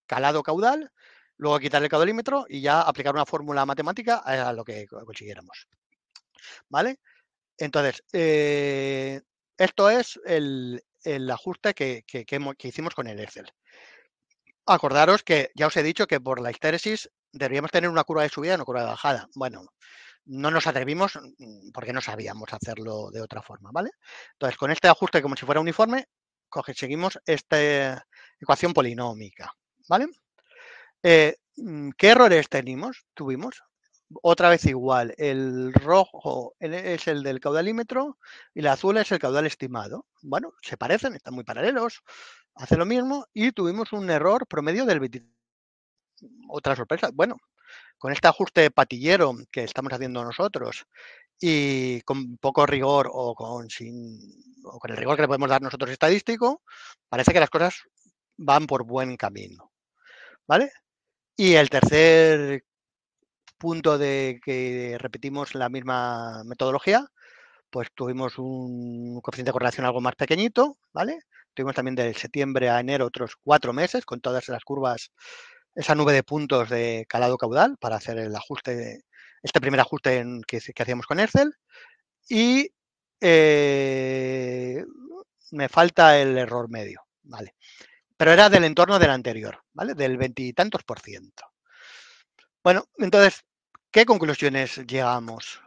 calado-caudal, luego quitar el caudalímetro y ya aplicar una fórmula matemática a lo que consiguiéramos. ¿Vale? Entonces, esto es el ajuste que hicimos con el Excel. Acordaros que ya os he dicho que por la histéresis deberíamos tener una curva de subida y una curva de bajada. Bueno, no nos atrevimos porque no sabíamos hacerlo de otra forma, ¿vale? Entonces, con este ajuste como si fuera uniforme, seguimos esta ecuación polinómica, ¿vale? ¿Qué errores tuvimos? Otra vez igual, el rojo es el del caudalímetro y el azul es el caudal estimado. Bueno, se parecen, están muy paralelos, hace lo mismo y tuvimos un error promedio del 20. Otra sorpresa, bueno, con este ajuste patillero que estamos haciendo nosotros y con poco rigor o con el rigor que le podemos dar nosotros estadístico, parece que las cosas van por buen camino, ¿vale? Y el tercer punto de que repetimos la misma metodología, pues tuvimos un coeficiente de correlación algo más pequeñito, ¿vale? Tuvimos también de septiembre a enero otros 4 meses con todas las curvas, esa nube de puntos de calado caudal para hacer el ajuste, este primer ajuste que hacíamos con Excel. Y me falta el error medio, ¿vale? Pero era del entorno del anterior, ¿vale? Del 20 y tantos por ciento. Bueno, entonces, ¿qué conclusiones llegamos?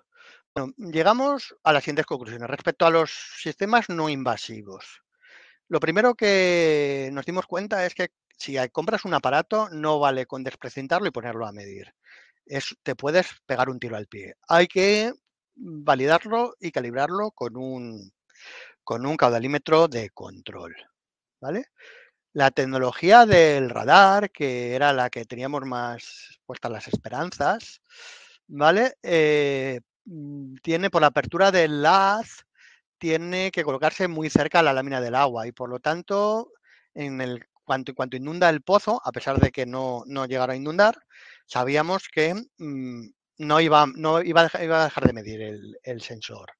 Bueno, llegamos a las siguientes conclusiones respecto a los sistemas no invasivos. Lo primero que nos dimos cuenta es que si compras un aparato, no vale con desprecintarlo y ponerlo a medir. Te puedes pegar un tiro al pie. Hay que validarlo y calibrarlo con un caudalímetro de control, ¿vale? La tecnología del radar, que era la que teníamos más puestas las esperanzas, ¿vale? Tiene por la apertura del haz, tiene que colocarse muy cerca a la lámina del agua y por lo tanto, cuanto inunda el pozo, a pesar de que no llegara a inundar, sabíamos que iba a dejar de medir el sensor.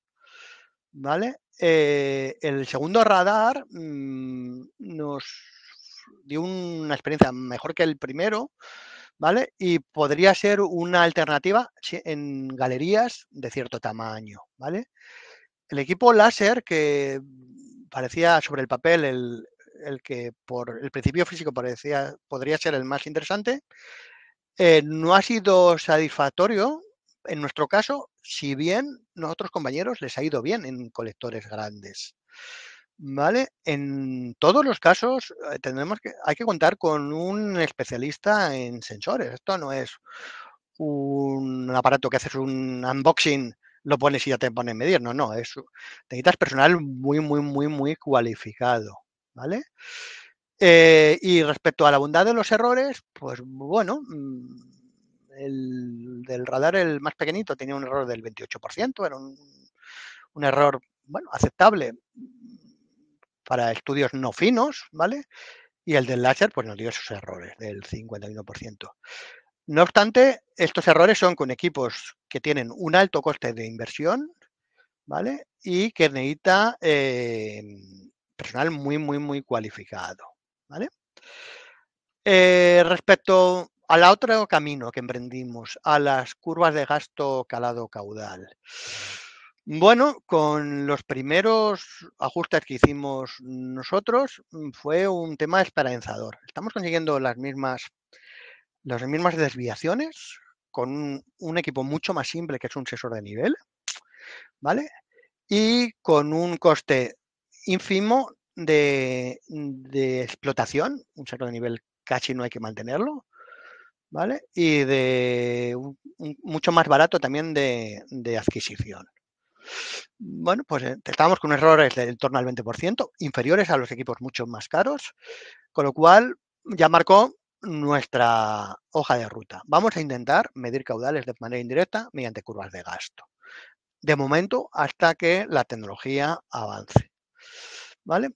¿Vale? El segundo radar nos dio una experiencia mejor que el primero, ¿vale? Y podría ser una alternativa en galerías de cierto tamaño, ¿vale? El equipo láser, que parecía sobre el papel el que por el principio físico podría ser el más interesante, no ha sido satisfactorio en nuestro caso, si bien a otros compañeros les ha ido bien en colectores grandes. ¿Vale? En todos los casos hay que contar con un especialista en sensores. Esto no es un aparato que haces un unboxing, lo pones y ya te pones a medir. No, no, necesitas personal muy, muy, muy, muy cualificado. ¿Vale? Y respecto a la bondad de los errores, pues bueno, el del radar, el más pequeñito, tenía un error del 28%, era un error, bueno, aceptable para estudios no finos, ¿vale? Y el del láser, pues nos dio esos errores del 51%. No obstante, estos errores son con equipos que tienen un alto coste de inversión, ¿vale? Y que necesita personal muy, muy, muy cualificado, ¿vale? Respecto al otro camino que emprendimos, a las curvas de gasto calado caudal. Bueno, con los primeros ajustes que hicimos nosotros, fue un tema esperanzador. Estamos consiguiendo las mismas desviaciones con un equipo mucho más simple, que es un sensor de nivel, ¿vale? Y con un coste ínfimo de explotación, un sensor de nivel casi no hay que mantenerlo, ¿vale? Y de mucho más barato también de adquisición. Bueno, pues estábamos con errores de en torno al 20%, inferiores a los equipos mucho más caros, con lo cual ya marcó nuestra hoja de ruta. Vamos a intentar medir caudales de manera indirecta mediante curvas de gasto. De momento, hasta que la tecnología avance. ¿Vale?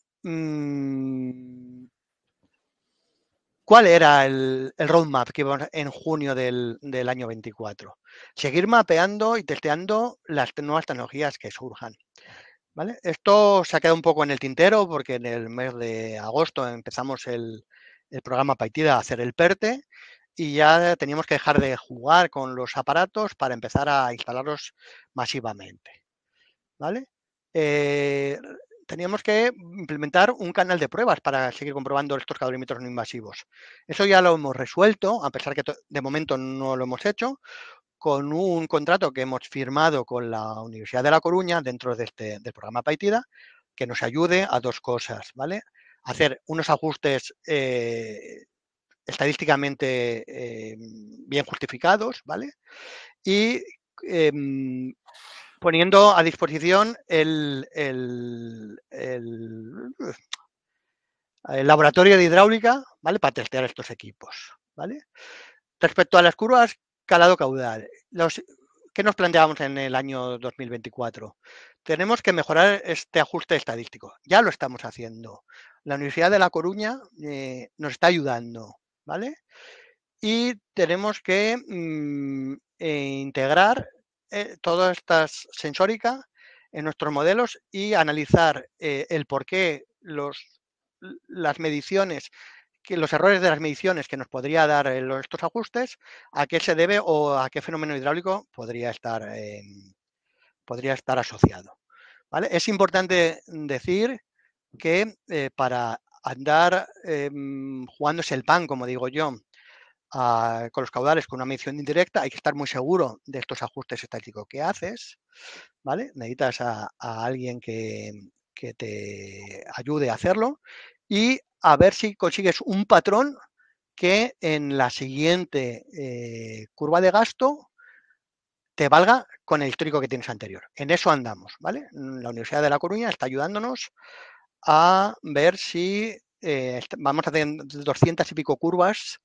¿Cuál era el roadmap que íbamos en junio del año 24? Seguir mapeando y testeando las nuevas tecnologías que surjan. ¿Vale? Esto se ha quedado un poco en el tintero porque en el mes de agosto empezamos el programa Paitida a hacer el PERTE y ya teníamos que dejar de jugar con los aparatos para empezar a instalarlos masivamente. ¿Vale? Teníamos que implementar un canal de pruebas para seguir comprobando estos calorimetros no invasivos. Eso ya lo hemos resuelto, a pesar que de momento no lo hemos hecho, con un contrato que hemos firmado con la Universidad de La Coruña dentro del programa Paitida, que nos ayude a dos cosas, ¿vale? Hacer unos ajustes estadísticamente bien justificados, ¿vale? Y poniendo a disposición el laboratorio de hidráulica, ¿vale? Para testear estos equipos, ¿vale? Respecto a las curvas calado caudal, ¿qué nos planteábamos en el año 2024? Tenemos que mejorar este ajuste estadístico. Ya lo estamos haciendo. La Universidad de La Coruña nos está ayudando, ¿vale? Y tenemos que integrar toda esta sensórica en nuestros modelos y analizar el por qué las mediciones, los errores de las mediciones que nos podría dar estos ajustes, a qué se debe o a qué fenómeno hidráulico podría estar asociado. ¿Vale? Es importante decir que para andar jugándose el pan, como digo yo, con los caudales con una medición indirecta, hay que estar muy seguro de estos ajustes estadísticos que haces, ¿vale? Necesitas a alguien que te ayude a hacerlo y a ver si consigues un patrón que en la siguiente curva de gasto te valga con el histórico que tienes anterior. En eso andamos, ¿vale? La Universidad de La Coruña está ayudándonos a ver si vamos a hacer 200 y pico curvas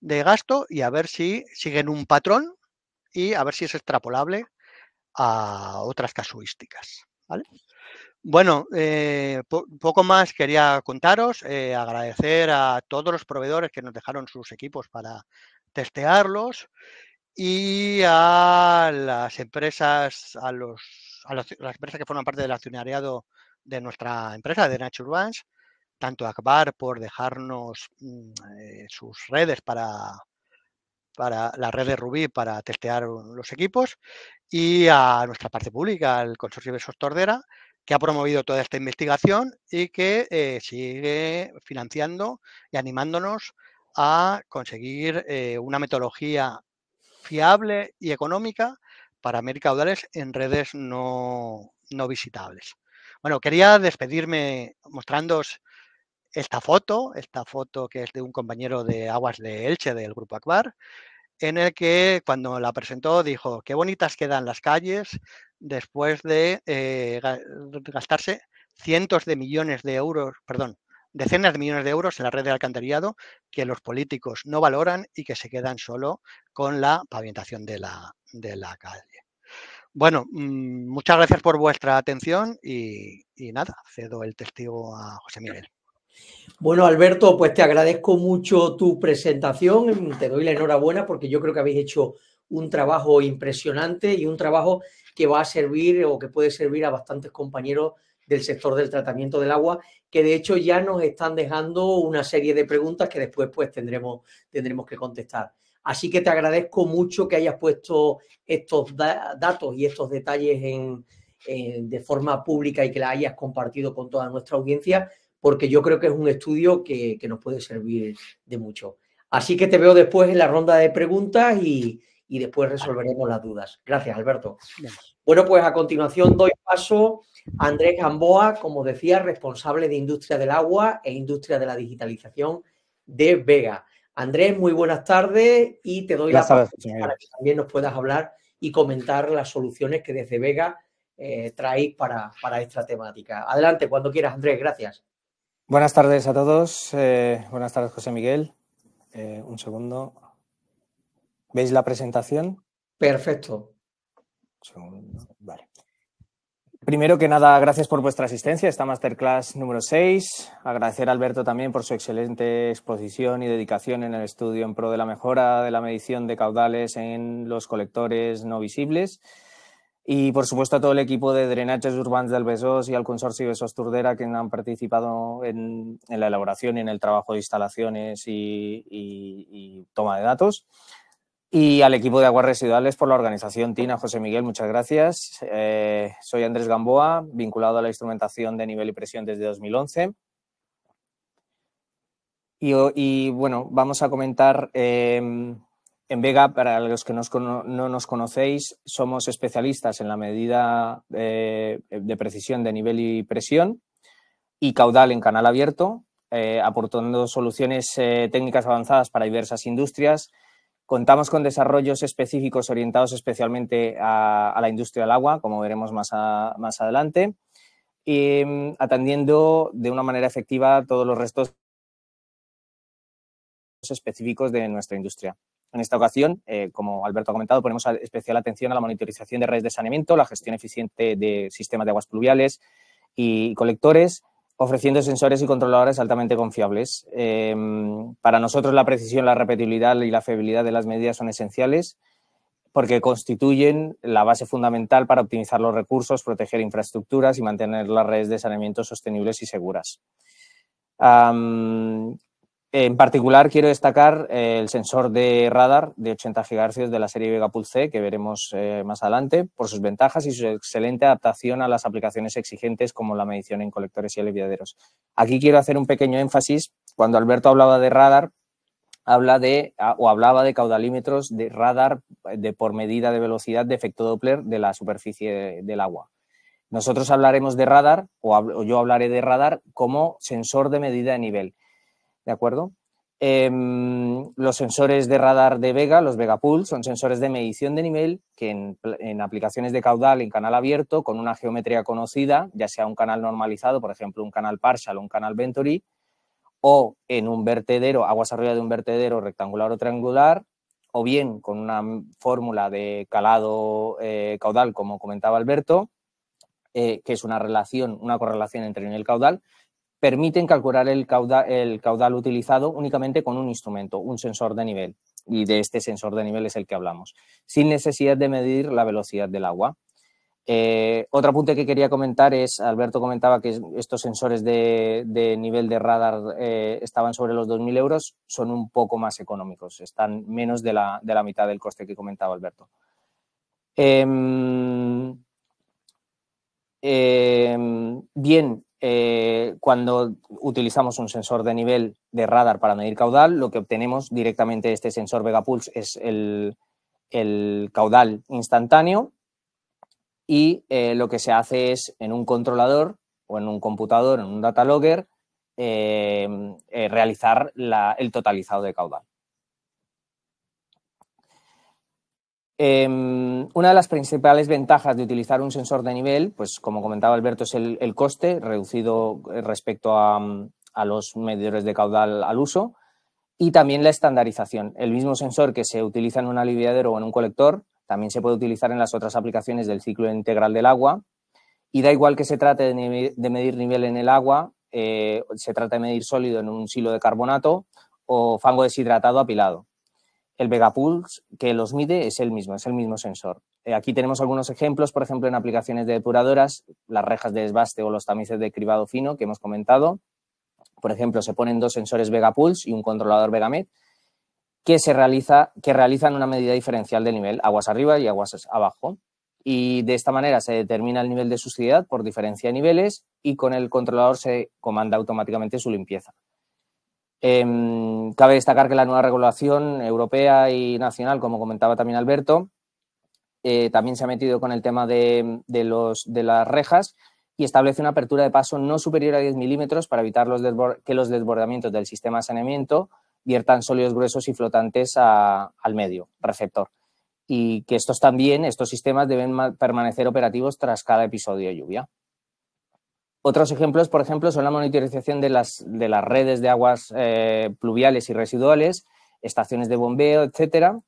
de gasto y a ver si siguen un patrón y a ver si es extrapolable a otras casuísticas, ¿vale? Bueno, poco más quería contaros, agradecer a todos los proveedores que nos dejaron sus equipos para testearlos y a las empresas, las empresas que forman parte del accionariado de nuestra empresa, de Nature Banks, tanto a Akbar por dejarnos sus redes para la red de Rubí para testear los equipos y a nuestra parte pública, al Consorcio Versos Tordera, que ha promovido toda esta investigación y que sigue financiando y animándonos a conseguir una metodología fiable y económica para medir caudales en redes no visitables. Bueno, quería despedirme mostrándoos esta foto que es de un compañero de Aguas de Elche del Grupo Akbar, en el que cuando la presentó dijo, qué bonitas quedan las calles después de gastarse cientos de millones de euros, perdón, decenas de millones de euros en la red de alcantarillado que los políticos no valoran y que se quedan solo con la pavimentación de la calle. Bueno, muchas gracias por vuestra atención y nada, cedo el testigo a José Miguel. Bueno, Alberto, pues te agradezco mucho tu presentación, te doy la enhorabuena porque yo creo que habéis hecho un trabajo impresionante y un trabajo que va a servir o que puede servir a bastantes compañeros del sector del tratamiento del agua, que de hecho ya nos están dejando una serie de preguntas que después pues tendremos que contestar. Así que te agradezco mucho que hayas puesto estos datos y estos detalles de forma pública y que la hayas compartido con toda nuestra audiencia, porque yo creo que es un estudio que nos puede servir de mucho. Así que te veo después en la ronda de preguntas y después resolveremos las dudas. Gracias, Alberto. Bien. Bueno, pues a continuación doy paso a Andrés Gamboa, como decía, responsable de Industria del Agua e Industria de la Digitalización de Vega. Andrés, muy buenas tardes y te doy la palabra para que también nos puedas hablar y comentar las soluciones que desde Vega traéis para esta temática. Adelante, cuando quieras, Andrés, gracias. Buenas tardes a todos. Buenas tardes, José Miguel. Un segundo. ¿Veis la presentación? Perfecto. Un segundo. Vale. Primero que nada, gracias por vuestra asistencia a esta Masterclass número 6. Agradecer a Alberto también por su excelente exposición y dedicación en el estudio en pro de la mejora de la medición de caudales en los colectores no visibles. Y, por supuesto, a todo el equipo de Drenatges Urbans del Besós y al Consorcio Besós Tordera que han participado en la elaboración y en el trabajo de instalaciones y toma de datos. Y al equipo de aguas residuales por la organización TINA. José Miguel, muchas gracias. Soy Andrés Gamboa, vinculado a la instrumentación de nivel y presión desde 2011. Y bueno, vamos a comentar... En Vega, para los que no nos conocéis, somos especialistas en la medida de precisión de nivel y presión y caudal en canal abierto, aportando soluciones técnicas avanzadas para diversas industrias. Contamos con desarrollos específicos orientados especialmente a la industria del agua, como veremos más adelante, y atendiendo de una manera efectiva todos los restos específicos de nuestra industria. En esta ocasión, como Alberto ha comentado, ponemos especial atención a la monitorización de redes de saneamiento, la gestión eficiente de sistemas de aguas pluviales y colectores, ofreciendo sensores y controladores altamente confiables. Para nosotros la precisión, la repetibilidad y la fiabilidad de las medidas son esenciales porque constituyen la base fundamental para optimizar los recursos, proteger infraestructuras y mantener las redes de saneamiento sostenibles y seguras. En particular, quiero destacar el sensor de radar de 80 GHz de la serie Vegapulse C, que veremos más adelante, por sus ventajas y su excelente adaptación a las aplicaciones exigentes como la medición en colectores y aliviaderos. Aquí quiero hacer un pequeño énfasis. Cuando Alberto hablaba de radar, hablaba de caudalímetros de radar por medida de velocidad de efecto Doppler de la superficie del agua. Nosotros hablaremos de radar, o yo hablaré de radar como sensor de medida de nivel. ¿De acuerdo? Los sensores de radar de Vega, los Vegapulse, son sensores de medición de nivel que en aplicaciones de caudal en canal abierto, con una geometría conocida, ya sea un canal normalizado, por ejemplo, un canal Partial o un canal Venturi, o en un vertedero, aguas arriba de un vertedero rectangular o triangular, o bien con una fórmula de calado caudal, como comentaba Alberto, que es una correlación entre nivel y caudal, permiten calcular el caudal utilizado únicamente con un instrumento, un sensor de nivel, y de este sensor de nivel es el que hablamos, sin necesidad de medir la velocidad del agua. Otro apunte que quería comentar es, Alberto comentaba que estos sensores de nivel de radar estaban sobre los 2.000 euros, son un poco más económicos, están menos de la mitad del coste que comentaba Alberto. Bien, cuando utilizamos un sensor de nivel de radar para medir caudal, lo que obtenemos directamente de este sensor Vegapulse es el caudal instantáneo, y lo que se hace es en un controlador o en un computador, en un data logger, realizar el totalizado de caudal. Una de las principales ventajas de utilizar un sensor de nivel, pues como comentaba Alberto, es el coste reducido respecto a los medidores de caudal al uso, y también la estandarización. El mismo sensor que se utiliza en un aliviadero o en un colector también se puede utilizar en las otras aplicaciones del ciclo integral del agua, y da igual que se trate de medir nivel en el agua, se trata de medir sólido en un silo de carbonato o fango deshidratado apilado. El Vegapulse que los mide es el mismo sensor. Aquí tenemos algunos ejemplos, por ejemplo, en aplicaciones de depuradoras, las rejas de desbaste o los tamices de cribado fino que hemos comentado. Por ejemplo, se ponen dos sensores Vegapulse y un controlador Vegamet que realizan una medida diferencial del nivel, aguas arriba y aguas abajo. Y de esta manera se determina el nivel de suciedad por diferencia de niveles, y con el controlador se comanda automáticamente su limpieza. Cabe destacar que la nueva regulación europea y nacional, como comentaba también Alberto, también se ha metido con el tema de las rejas, y establece una apertura de paso no superior a 10 milímetros para evitar que los desbordamientos del sistema de saneamiento viertan sólidos gruesos y flotantes al medio receptor, y que estos sistemas deben permanecer operativos tras cada episodio de lluvia. Otros ejemplos, por ejemplo, son la monitorización de las redes de aguas pluviales y residuales, estaciones de bombeo, etcétera.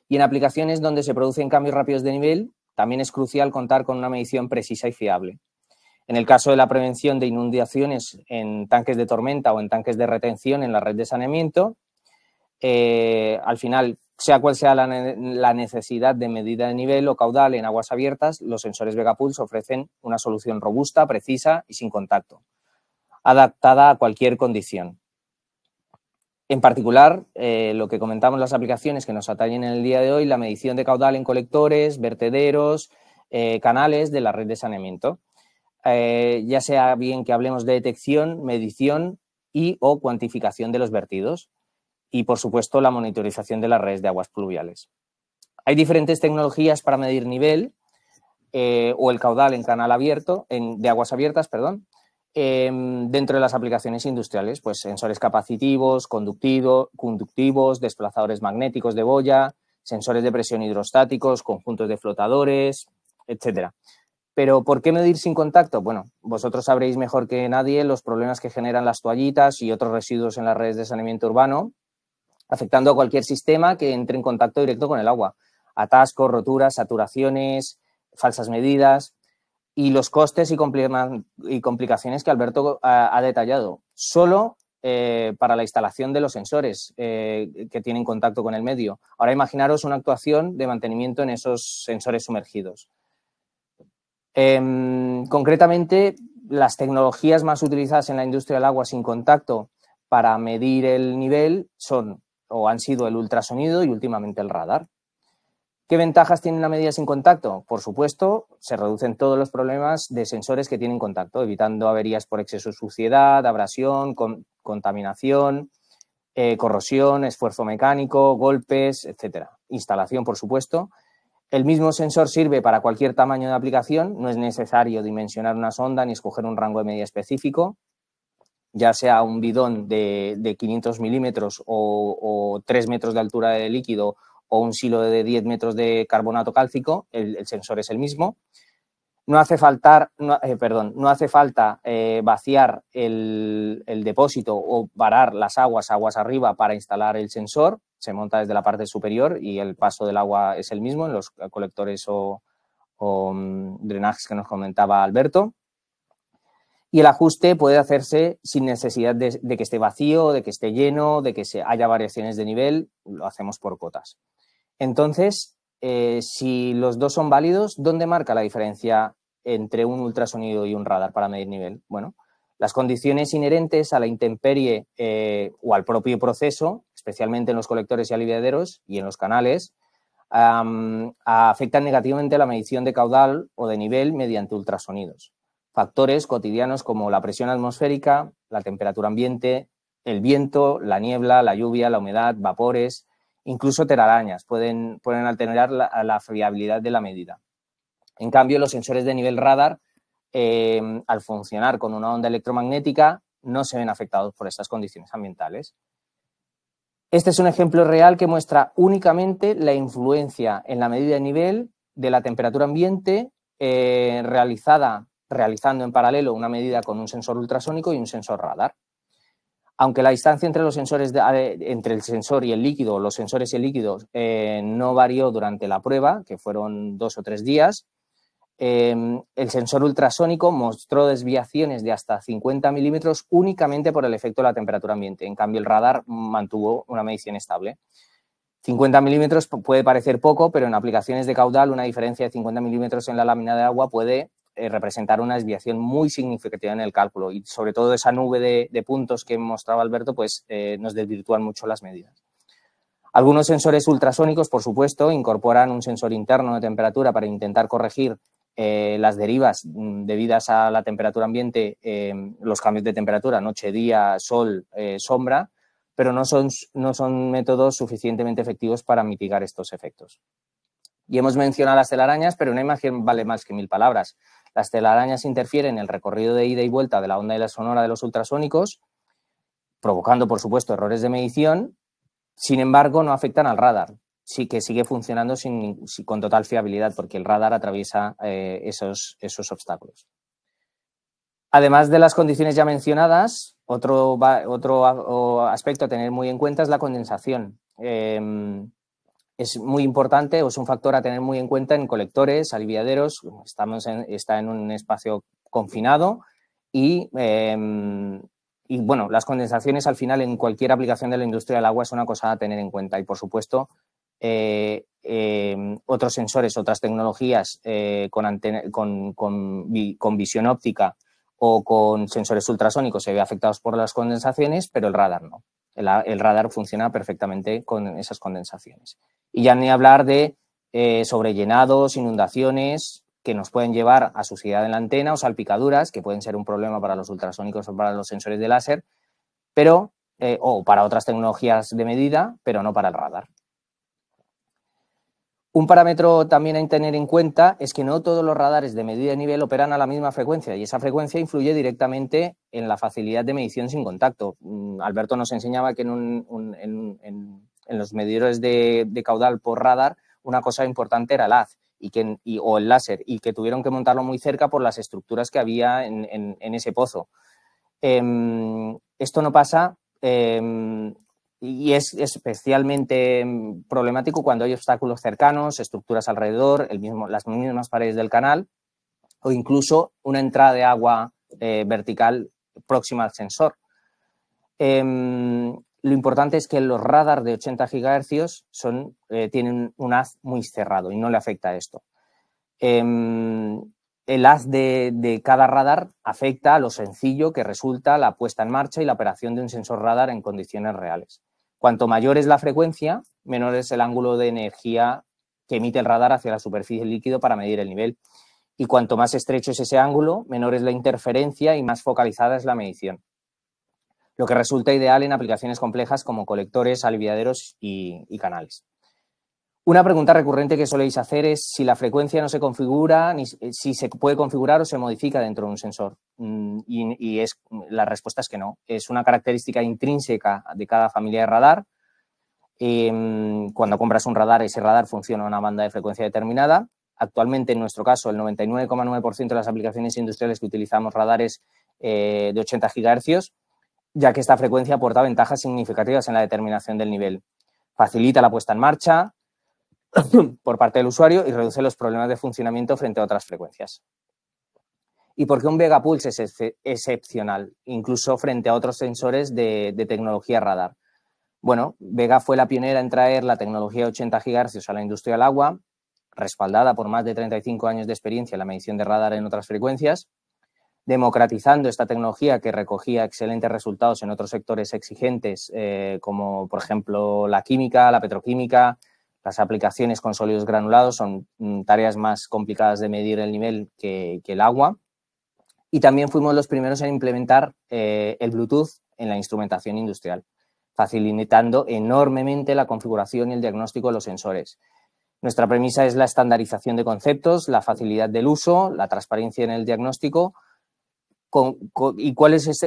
Y en aplicaciones donde se producen cambios rápidos de nivel, también es crucial contar con una medición precisa y fiable. En el caso de la prevención de inundaciones en tanques de tormenta o en tanques de retención en la red de saneamiento, al final, sea cual sea la necesidad de medida de nivel o caudal en aguas abiertas, los sensores Vegapulse ofrecen una solución robusta, precisa y sin contacto, adaptada a cualquier condición. En particular, lo que comentamos, las aplicaciones que nos atañen en el día de hoy, la medición de caudal en colectores, vertederos, canales de la red de saneamiento. Ya sea bien que hablemos de detección, medición o cuantificación de los vertidos, y, por supuesto, la monitorización de las redes de aguas pluviales. Hay diferentes tecnologías para medir nivel o el caudal en canal abierto, de aguas abiertas, dentro de las aplicaciones industriales, pues sensores capacitivos, conductivos, desplazadores magnéticos de boya, sensores de presión hidrostáticos, conjuntos de flotadores, etcétera. Pero ¿por qué medir sin contacto? Bueno, vosotros sabréis mejor que nadie los problemas que generan las toallitas y otros residuos en las redes de saneamiento urbano, afectando a cualquier sistema que entre en contacto directo con el agua. Atascos, roturas, saturaciones, falsas medidas y los costes y complicaciones que Alberto ha detallado. Solo para la instalación de los sensores que tienen contacto con el medio. Ahora imaginaros una actuación de mantenimiento en esos sensores sumergidos. Concretamente, las tecnologías más utilizadas en la industria del agua sin contacto para medir el nivel son o han sido el ultrasonido y últimamente el radar. ¿Qué ventajas tiene una medida sin contacto? Por supuesto, se reducen todos los problemas de sensores que tienen contacto, evitando averías por exceso de suciedad, abrasión, contaminación, corrosión, esfuerzo mecánico, golpes, etcétera. Instalación, por supuesto. El mismo sensor sirve para cualquier tamaño de aplicación, no es necesario dimensionar una sonda ni escoger un rango de medida específico, ya sea un bidón de 500 milímetros o 3 metros de altura de líquido o un silo de 10 metros de carbonato cálcico, el sensor es el mismo. No hace falta vaciar el depósito o varar las aguas arriba para instalar el sensor. Se monta desde la parte superior y el paso del agua es el mismo en los colectores o drenajes que nos comentaba Alberto. Y el ajuste puede hacerse sin necesidad de que esté vacío, de que esté lleno, de que haya variaciones de nivel, lo hacemos por cotas. Entonces, si los dos son válidos, ¿dónde marca la diferencia entre un ultrasonido y un radar para medir nivel? Bueno, las condiciones inherentes a la intemperie o al propio proceso, especialmente en los colectores y aliviaderos y en los canales, afectan negativamente la medición de caudal o de nivel mediante ultrasonidos. Factores cotidianos como la presión atmosférica, la temperatura ambiente, el viento, la niebla, la lluvia, la humedad, vapores, incluso telarañas pueden alterar la fiabilidad de la medida. En cambio, los sensores de nivel radar, al funcionar con una onda electromagnética, no se ven afectados por estas condiciones ambientales. Este es un ejemplo real que muestra únicamente la influencia en la medida de nivel de la temperatura ambiente realizando en paralelo una medida con un sensor ultrasónico y un sensor radar. Aunque la distancia entre los sensores entre el sensor y el líquido, los sensores y el líquido, no varió durante la prueba, que fueron 2 o 3 días, el sensor ultrasónico mostró desviaciones de hasta 50 milímetros únicamente por el efecto de la temperatura ambiente. En cambio, el radar mantuvo una medición estable. 50 milímetros puede parecer poco, pero en aplicaciones de caudal una diferencia de 50 milímetros en la lámina de agua puede representar una desviación muy significativa en el cálculo y sobre todo esa nube de puntos que mostraba Alberto pues nos desvirtúan mucho las medidas. Algunos sensores ultrasónicos, por supuesto, incorporan un sensor interno de temperatura para intentar corregir las derivas debidas a la temperatura ambiente, los cambios de temperatura, noche, día, sol, sombra, pero no son métodos suficientemente efectivos para mitigar estos efectos. Y hemos mencionado las telarañas, pero una imagen vale más que 1000 palabras. Las telarañas interfieren en el recorrido de ida y vuelta de la onda y la sonora de los ultrasónicos, provocando, por supuesto, errores de medición. Sin embargo, no afectan al radar, sí que sigue funcionando con total fiabilidad, porque el radar atraviesa esos obstáculos. Además de las condiciones ya mencionadas, otro aspecto a tener muy en cuenta es la condensación. Es muy importante o es un factor a tener muy en cuenta en colectores, aliviaderos. Está en un espacio confinado y bueno, las condensaciones al final en cualquier aplicación de la industria del agua es una cosa a tener en cuenta y, por supuesto, otros sensores, otras tecnologías con visión óptica o con sensores ultrasónicos se ve afectados por las condensaciones, pero el radar no. El radar funciona perfectamente con esas condensaciones. Y ya ni hablar de sobrellenados, inundaciones que nos pueden llevar a suciedad en la antena o salpicaduras, que pueden ser un problema para los ultrasónicos o para los sensores de láser, pero, o para otras tecnologías de medida, pero no para el radar. Un parámetro también a tener en cuenta es que no todos los radares de medida de nivel operan a la misma frecuencia y esa frecuencia influye directamente en la facilidad de medición sin contacto. Alberto nos enseñaba que en los medidores de caudal por radar una cosa importante era el haz o el láser y que tuvieron que montarlo muy cerca por las estructuras que había en ese pozo. Esto no pasa y es especialmente problemático cuando hay obstáculos cercanos, estructuras alrededor, las mismas paredes del canal o incluso una entrada de agua vertical próxima al sensor. Lo importante es que los radar de 80 GHz tienen un haz muy cerrado y no le afecta a esto. el haz de cada radar afecta a lo sencillo que resulta la puesta en marcha y la operación de un sensor radar en condiciones reales. Cuanto mayor es la frecuencia, menor es el ángulo de energía que emite el radar hacia la superficie del líquido para medir el nivel. Y cuanto más estrecho es ese ángulo, menor es la interferencia y más focalizada es la medición, lo que resulta ideal en aplicaciones complejas como colectores, aliviaderos y canales. Una pregunta recurrente que soléis hacer es si la frecuencia no se configura, ni si se puede configurar o se modifica dentro de un sensor. La respuesta es que no. Es una característica intrínseca de cada familia de radar. Cuando compras un radar, ese radar funciona a una banda de frecuencia determinada. Actualmente, en nuestro caso, el 99,9% de las aplicaciones industriales que utilizamos radares de 80 GHz, ya que esta frecuencia aporta ventajas significativas en la determinación del nivel. Facilita la puesta en marcha por parte del usuario y reduce los problemas de funcionamiento frente a otras frecuencias. ¿Y por qué un Vegapulse es excepcional, incluso frente a otros sensores de tecnología radar? Bueno, Vega fue la pionera en traer la tecnología 80 GHz a la industria del agua, respaldada por más de 35 años de experiencia en la medición de radar en otras frecuencias, democratizando esta tecnología que recogía excelentes resultados en otros sectores exigentes, como por ejemplo la química, la petroquímica. Las aplicaciones con sólidos granulados son tareas más complicadas de medir el nivel que el agua. Y también fuimos los primeros en implementar el Bluetooth en la instrumentación industrial, facilitando enormemente la configuración y el diagnóstico de los sensores. Nuestra premisa es la estandarización de conceptos, la facilidad del uso, la transparencia en el diagnóstico. ¿Y cuál es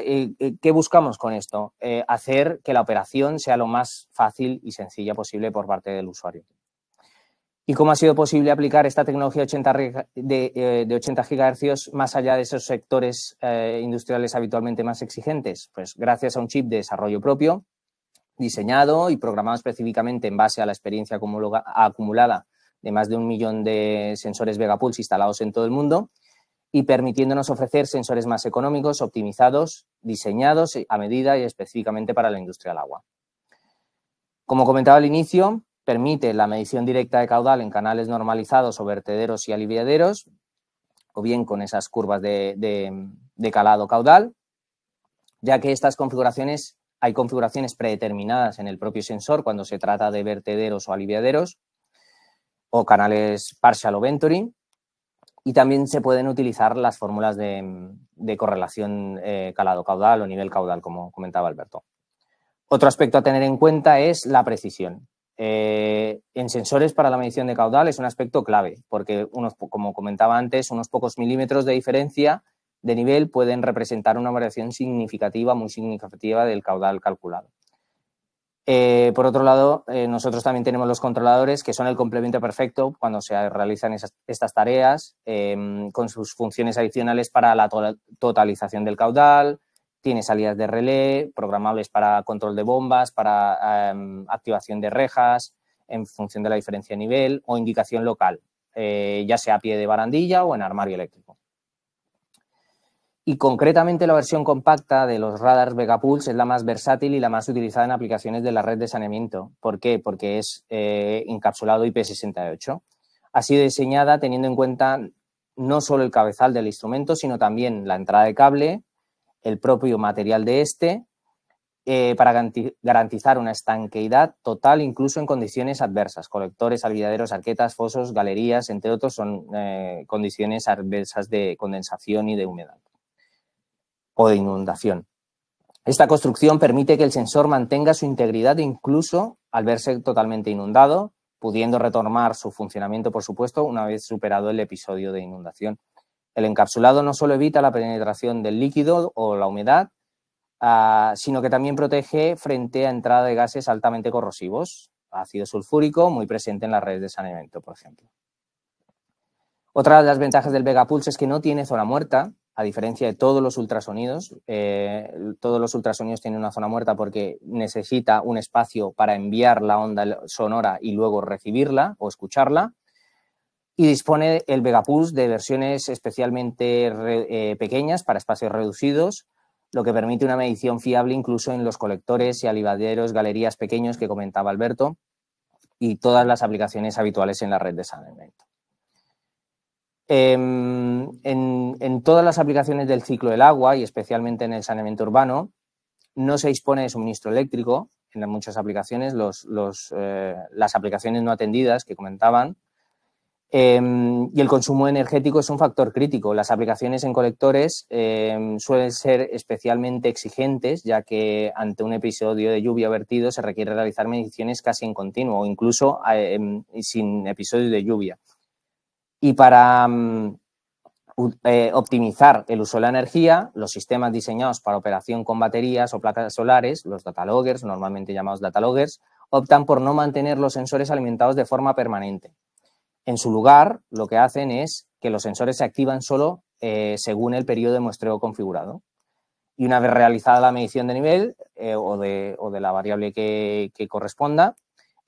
qué buscamos con esto? Hacer que la operación sea lo más fácil y sencilla posible por parte del usuario. ¿Y cómo ha sido posible aplicar esta tecnología de 80 GHz más allá de esos sectores industriales habitualmente más exigentes? Pues gracias a un chip de desarrollo propio, diseñado y programado específicamente en base a la experiencia acumulada de más de 1 millón de sensores Vegapulse instalados en todo el mundo, y permitiéndonos ofrecer sensores más económicos, optimizados, diseñados a medida y específicamente para la industria del agua. Como comentaba al inicio, permite la medición directa de caudal en canales normalizados o vertederos y aliviaderos, o bien con esas curvas de calado caudal, ya que hay configuraciones predeterminadas en el propio sensor cuando se trata de vertederos o aliviaderos, o canales partial o venturi. Y también se pueden utilizar las fórmulas de correlación calado-caudal o nivel caudal, como comentaba Alberto. Otro aspecto a tener en cuenta es la precisión. En sensores para la medición de caudal es un aspecto clave, porque como comentaba antes, unos pocos milímetros de diferencia de nivel pueden representar una variación significativa, muy significativa del caudal calculado. Por otro lado, nosotros también tenemos los controladores, que son el complemento perfecto cuando se realizan estas tareas, con sus funciones adicionales para la totalización del caudal. Tiene salidas de relé, programables para control de bombas, para activación de rejas, en función de la diferencia de nivel, o indicación local, ya sea a pie de barandilla o en armario eléctrico. Y concretamente la versión compacta de los radars Vegapulse es la más versátil y la más utilizada en aplicaciones de la red de saneamiento. ¿Por qué? Porque es encapsulado IP68. Ha sido diseñada teniendo en cuenta no solo el cabezal del instrumento, sino también la entrada de cable, el propio material de este, para garantizar una estanqueidad total incluso en condiciones adversas. Colectores, aliviaderos, arquetas, fosos, galerías, entre otros, son condiciones adversas de condensación y de humedad o de inundación. Esta construcción permite que el sensor mantenga su integridad incluso al verse totalmente inundado, pudiendo retomar su funcionamiento, por supuesto, una vez superado el episodio de inundación. El encapsulado no solo evita la penetración del líquido o la humedad, sino que también protege frente a entrada de gases altamente corrosivos, ácido sulfúrico, muy presente en las redes de saneamiento, por ejemplo. Otra de las ventajas del Vegapulse es que no tiene zona muerta, a diferencia de todos los ultrasonidos. Todos los ultrasonidos tienen una zona muerta porque necesita un espacio para enviar la onda sonora y luego recibirla o escucharla. Y dispone el Vegapulse de versiones especialmente pequeñas para espacios reducidos, lo que permite una medición fiable incluso en los colectores y aliviaderos, galerías pequeños que comentaba Alberto, y todas las aplicaciones habituales en la red de saneamiento. En todas las aplicaciones del ciclo del agua y especialmente en el saneamiento urbano no se dispone de suministro eléctrico. En muchas aplicaciones, las aplicaciones no atendidas que comentaban, y el consumo energético es un factor crítico. Las aplicaciones en colectores suelen ser especialmente exigentes, ya que ante un episodio de lluvia o vertido se requiere realizar mediciones casi en continuo o incluso sin episodios de lluvia. Y para optimizar el uso de la energía, los sistemas diseñados para operación con baterías o placas solares, los data loggers, normalmente llamados data loggers, optan por no mantener los sensores alimentados de forma permanente. En su lugar, lo que hacen es que los sensores se activan solo según el periodo de muestreo configurado. Y una vez realizada la medición de nivel o de la variable que corresponda,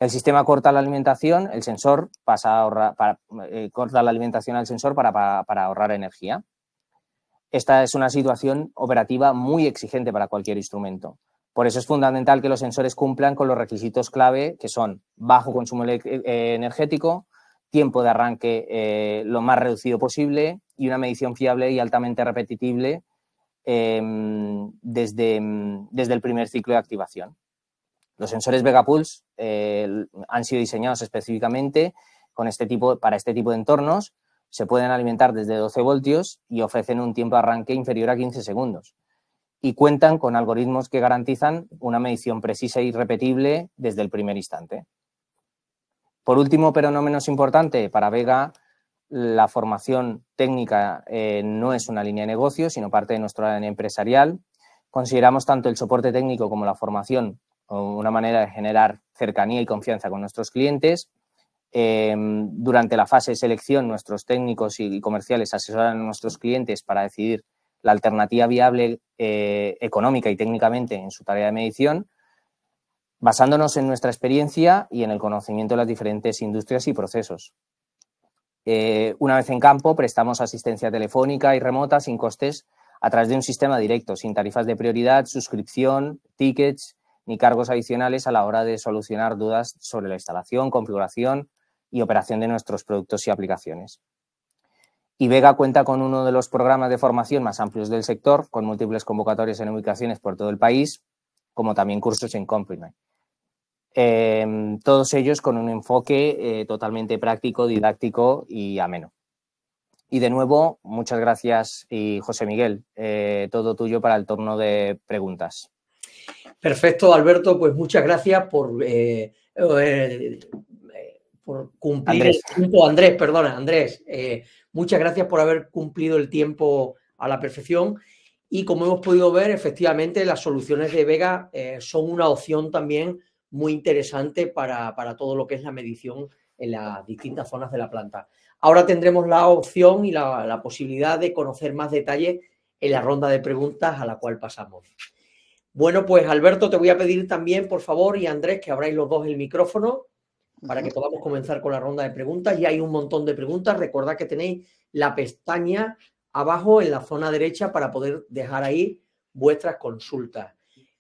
el sistema corta la alimentación, el sensor pasa a ahorrar, corta la alimentación al sensor para ahorrar energía. Esta es una situación operativa muy exigente para cualquier instrumento. Por eso es fundamental que los sensores cumplan con los requisitos clave, que son bajo consumo energético, tiempo de arranque lo más reducido posible y una medición fiable y altamente repetible desde el primer ciclo de activación. Los sensores Vegapulse han sido diseñados específicamente para este tipo de entornos. Se pueden alimentar desde 12 voltios y ofrecen un tiempo de arranque inferior a 15 segundos. Y cuentan con algoritmos que garantizan una medición precisa y repetible desde el primer instante. Por último, pero no menos importante, para Vega la formación técnica no es una línea de negocio, sino parte de nuestro ADN empresarial. Consideramos tanto el soporte técnico como la formación como una manera de generar cercanía y confianza con nuestros clientes. Durante la fase de selección, nuestros técnicos y comerciales asesoran a nuestros clientes para decidir la alternativa viable económica y técnicamente en su tarea de medición, basándonos en nuestra experiencia y en el conocimiento de las diferentes industrias y procesos. Una vez en campo, prestamos asistencia telefónica y remota sin costes a través de un sistema directo, sin tarifas de prioridad, suscripción, tickets ni cargos adicionales a la hora de solucionar dudas sobre la instalación, configuración y operación de nuestros productos y aplicaciones. Y Vega cuenta con uno de los programas de formación más amplios del sector, con múltiples convocatorias en ubicaciones por todo el país, como también cursos en Complimate. Todos ellos con un enfoque totalmente práctico, didáctico y ameno. Y de nuevo, muchas gracias y José Miguel, todo tuyo para el turno de preguntas. Perfecto, Alberto, pues muchas gracias por cumplir el tiempo. Andrés, muchas gracias por haber cumplido el tiempo a la perfección. Y como hemos podido ver, efectivamente, las soluciones de Vega son una opción también muy interesante para todo lo que es la medición en las distintas zonas de la planta. Ahora tendremos la opción y la posibilidad de conocer más detalles en la ronda de preguntas a la cual pasamos. Bueno, pues Alberto, te voy a pedir también, por favor, y Andrés, que abráis los dos el micrófono para que podamos comenzar con la ronda de preguntas. Ya hay un montón de preguntas. Recordad que tenéis la pestaña abajo en la zona derecha para poder dejar ahí vuestras consultas.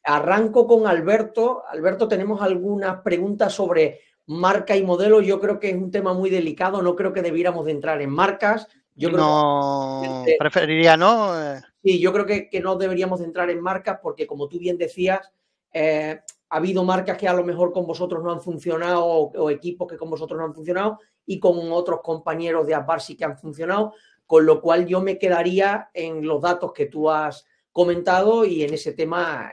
Arranco con Alberto. Alberto, tenemos algunas preguntas sobre marca y modelo. Yo creo que es un tema muy delicado. No creo que debiéramos de entrar en marcas. Yo creo que preferiría no. Sí, yo creo que no deberíamos de entrar en marcas porque, como tú bien decías, ha habido marcas que a lo mejor con vosotros no han funcionado o equipos que con vosotros no han funcionado y con otros compañeros de Aspar sí que han funcionado, con lo cual yo me quedaría en los datos que tú has comentado y en ese tema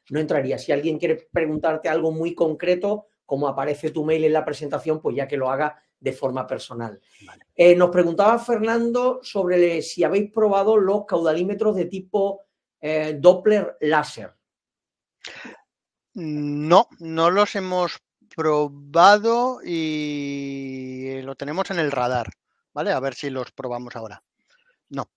no entraría. Si alguien quiere preguntarte algo muy concreto, como aparece tu mail en la presentación, pues ya que lo haga de forma personal. Vale. Nos preguntaba Fernando sobre si habéis probado los caudalímetros de tipo Doppler láser. No los hemos probado y lo tenemos en el radar, ¿vale? A ver si los probamos ahora. No.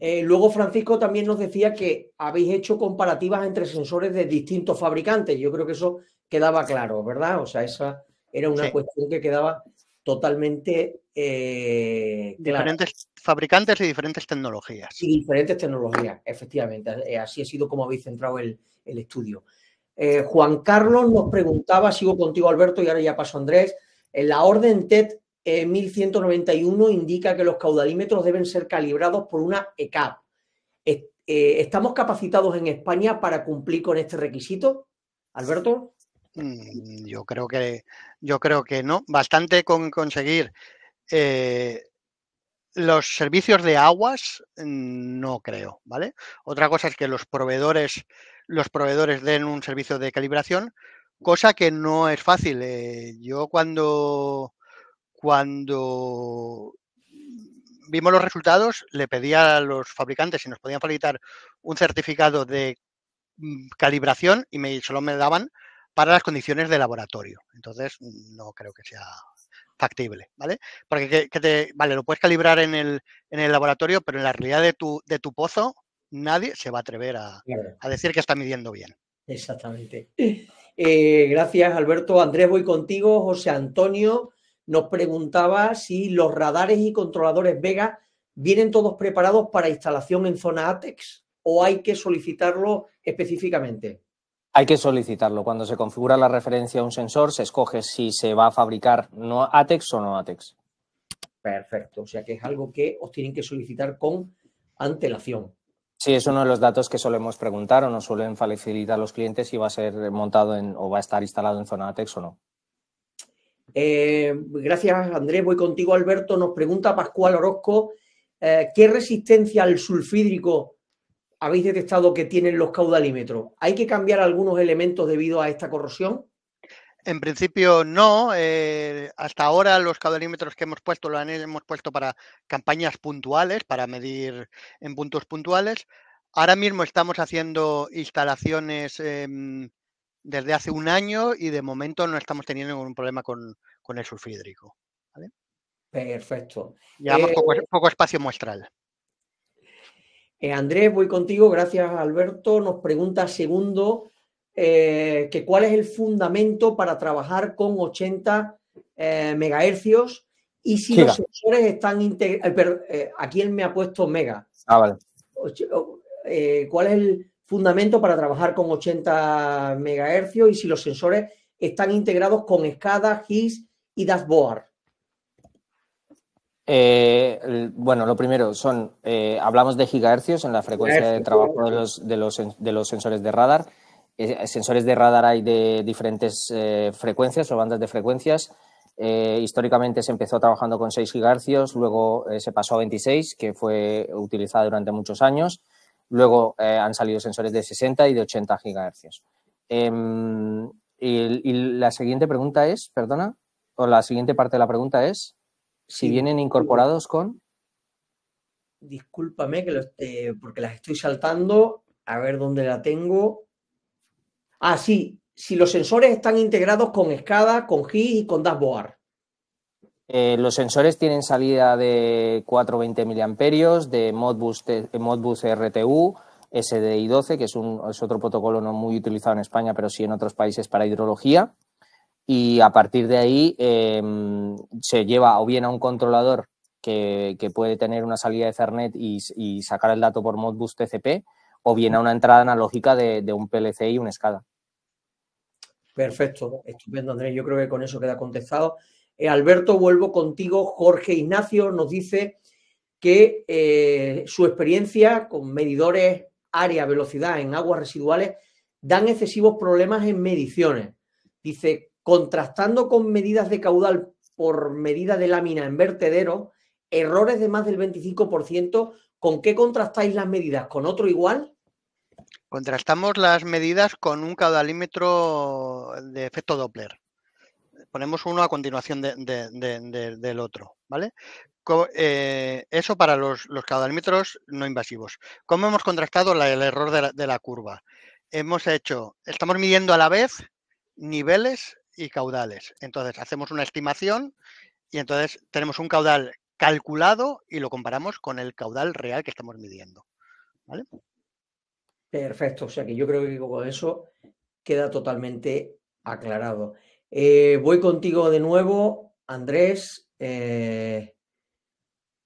Luego Francisco también nos decía que habéis hecho comparativas entre sensores de distintos fabricantes. Yo creo que eso quedaba claro, ¿verdad? O sea, esa era una cuestión que quedaba totalmente clara. Diferentes fabricantes y diferentes tecnologías. Y diferentes tecnologías, efectivamente. Así ha sido como habéis centrado el estudio. Juan Carlos nos preguntaba, sigo contigo Alberto y ahora ya paso a Andrés, en la orden TED 1191 indica que los caudalímetros deben ser calibrados por una ECAP. ¿Estamos capacitados en España para cumplir con este requisito, Alberto? Yo creo que no. Bastante con conseguir los servicios de aguas, no creo, ¿vale? Otra cosa es que los proveedores den un servicio de calibración, cosa que no es fácil. Yo cuando vimos los resultados, le pedí a los fabricantes si nos podían facilitar un certificado de calibración y solo me daban para las condiciones de laboratorio. Entonces, no creo que sea factible, ¿vale? Porque vale, lo puedes calibrar en el laboratorio, pero en la realidad de tu pozo, nadie se va a atrever a decir que está midiendo bien. Exactamente. Gracias, Alberto. Andrés, voy contigo. José Antonio nos preguntaba si los radares y controladores Vega vienen todos preparados para instalación en zona ATEX o hay que solicitarlo específicamente. Hay que solicitarlo. Cuando se configura la referencia a un sensor, se escoge si se va a fabricar no ATEX o no ATEX. Perfecto. O sea que es algo que os tienen que solicitar con antelación. Sí, es uno de los datos que solemos preguntar o nos suelen facilitar los clientes si va a ser montado o va a estar instalado en zona ATEX o no. Gracias, Andrés. Voy contigo, Alberto. Nos pregunta Pascual Orozco, ¿qué resistencia al sulfídrico habéis detectado que tienen los caudalímetros? ¿Hay que cambiar algunos elementos debido a esta corrosión? En principio no. Hasta ahora los caudalímetros que hemos puesto hemos puesto para campañas puntuales, para medir en puntos puntuales. Ahora mismo estamos haciendo instalaciones desde hace un año y de momento no estamos teniendo ningún problema con el sulfídrico, ¿vale? Perfecto. Llevamos poco espacio muestral. Andrés, voy contigo. Gracias, Alberto. Nos pregunta Segundo que cuál es el fundamento para trabajar con 80 megahercios y si los sensores están integrados. Aquí él me ha puesto mega. Vale. ¿Cuál es el fundamento para trabajar con 80 megahercios y si los sensores están integrados con SCADA, GIS y dashboard? Bueno, lo primero hablamos de gigahercios en la frecuencia de trabajo de los sensores de radar. Sensores de radar hay de diferentes frecuencias o bandas de frecuencias. Históricamente se empezó trabajando con 6 gigahercios, luego se pasó a 26, que fue utilizada durante muchos años. Luego han salido sensores de 60 y de 80 gigahercios. Y la siguiente pregunta es, perdona, o la siguiente parte de la pregunta es si vienen incorporados con... Discúlpame porque las estoy saltando. A ver dónde la tengo. Ah, sí. Si los sensores están integrados con SCADA, con GIS y con dashboard. Los sensores tienen salida de 420 miliamperios, de Modbus RTU, SDI 12, que es otro protocolo no muy utilizado en España, pero sí en otros países para hidrología. Y a partir de ahí se lleva o bien a un controlador que puede tener una salida de Ethernet y sacar el dato por Modbus TCP, o bien a una entrada analógica de un PLC y un SCADA. Perfecto, estupendo, Andrés. Yo creo que con eso queda contestado. Alberto, vuelvo contigo. Jorge Ignacio nos dice que su experiencia con medidores área, velocidad en aguas residuales dan excesivos problemas en mediciones. Dice, contrastando con medidas de caudal por medida de lámina en vertedero, errores de más del 25%, ¿con qué contrastáis las medidas? ¿Con otro igual? Contrastamos las medidas con un caudalímetro de efecto Doppler. Ponemos uno a continuación del otro, ¿vale? Eso para los caudalímetros no invasivos. ¿Cómo hemos contrastado el error de la curva? Estamos midiendo a la vez niveles y caudales. Entonces, hacemos una estimación y entonces tenemos un caudal calculado y lo comparamos con el caudal real que estamos midiendo, ¿vale? Perfecto, o sea que yo creo que con eso queda totalmente aclarado. Voy contigo de nuevo, Andrés.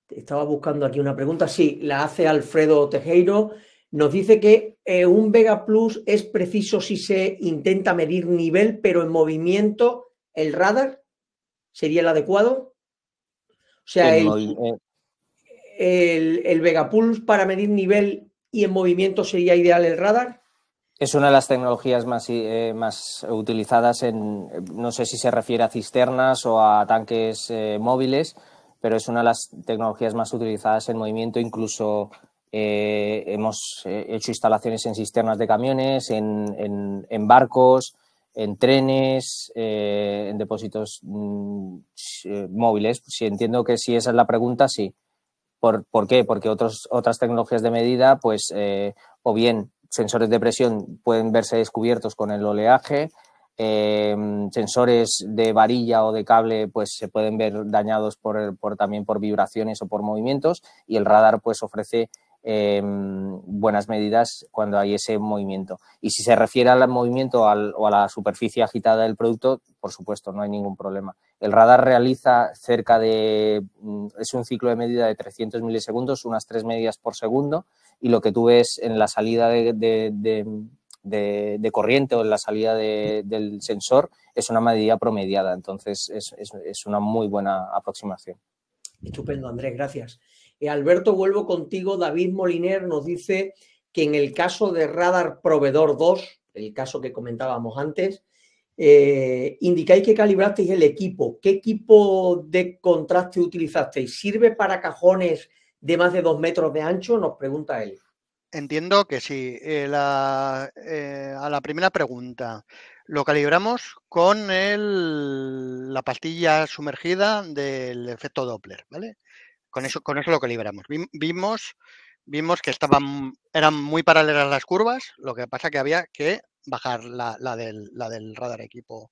Estaba buscando aquí una pregunta. Sí, la hace Alfredo Tejero. Nos dice que un Vega Plus es preciso si se intenta medir nivel, pero en movimiento, ¿el radar sería el adecuado? sea, el Vegapulse para medir nivel y en movimiento sería ideal el radar. Es una de las tecnologías más utilizadas no sé si se refiere a cisternas o a tanques móviles, pero es una de las tecnologías más utilizadas en movimiento. Incluso hemos hecho instalaciones en cisternas de camiones, en barcos, en trenes, en depósitos móviles. Si entiendo que si esa es la pregunta, sí. ¿Por qué? Porque otras tecnologías de medida, pues, o bien sensores de presión pueden verse descubiertos con el oleaje, sensores de varilla o de cable pues se pueden ver dañados también por vibraciones o por movimientos, y el radar pues ofrece buenas medidas cuando hay ese movimiento. Y si se refiere al movimiento o a la superficie agitada del producto, por supuesto, no hay ningún problema. El radar realiza es un ciclo de medida de 300 milisegundos, unas 3 medidas por segundo, y lo que tú ves en la salida de corriente o en la salida del sensor es una medida promediada. Entonces, es una muy buena aproximación. Estupendo, Andrés, gracias. Alberto, vuelvo contigo. David Moliner nos dice que en el caso de Radar Proveedor 2, el caso que comentábamos antes, indicáis que calibrasteis el equipo. ¿Qué equipo de contraste utilizasteis? ¿Sirve para cajones de más de 2 metros de ancho? Nos pregunta él. Entiendo que sí. A la primera pregunta, lo calibramos con la pastilla sumergida del efecto Doppler, ¿vale? Con eso lo calibramos. Vimos que eran muy paralelas las curvas, lo que pasa que había que bajar la del radar equipo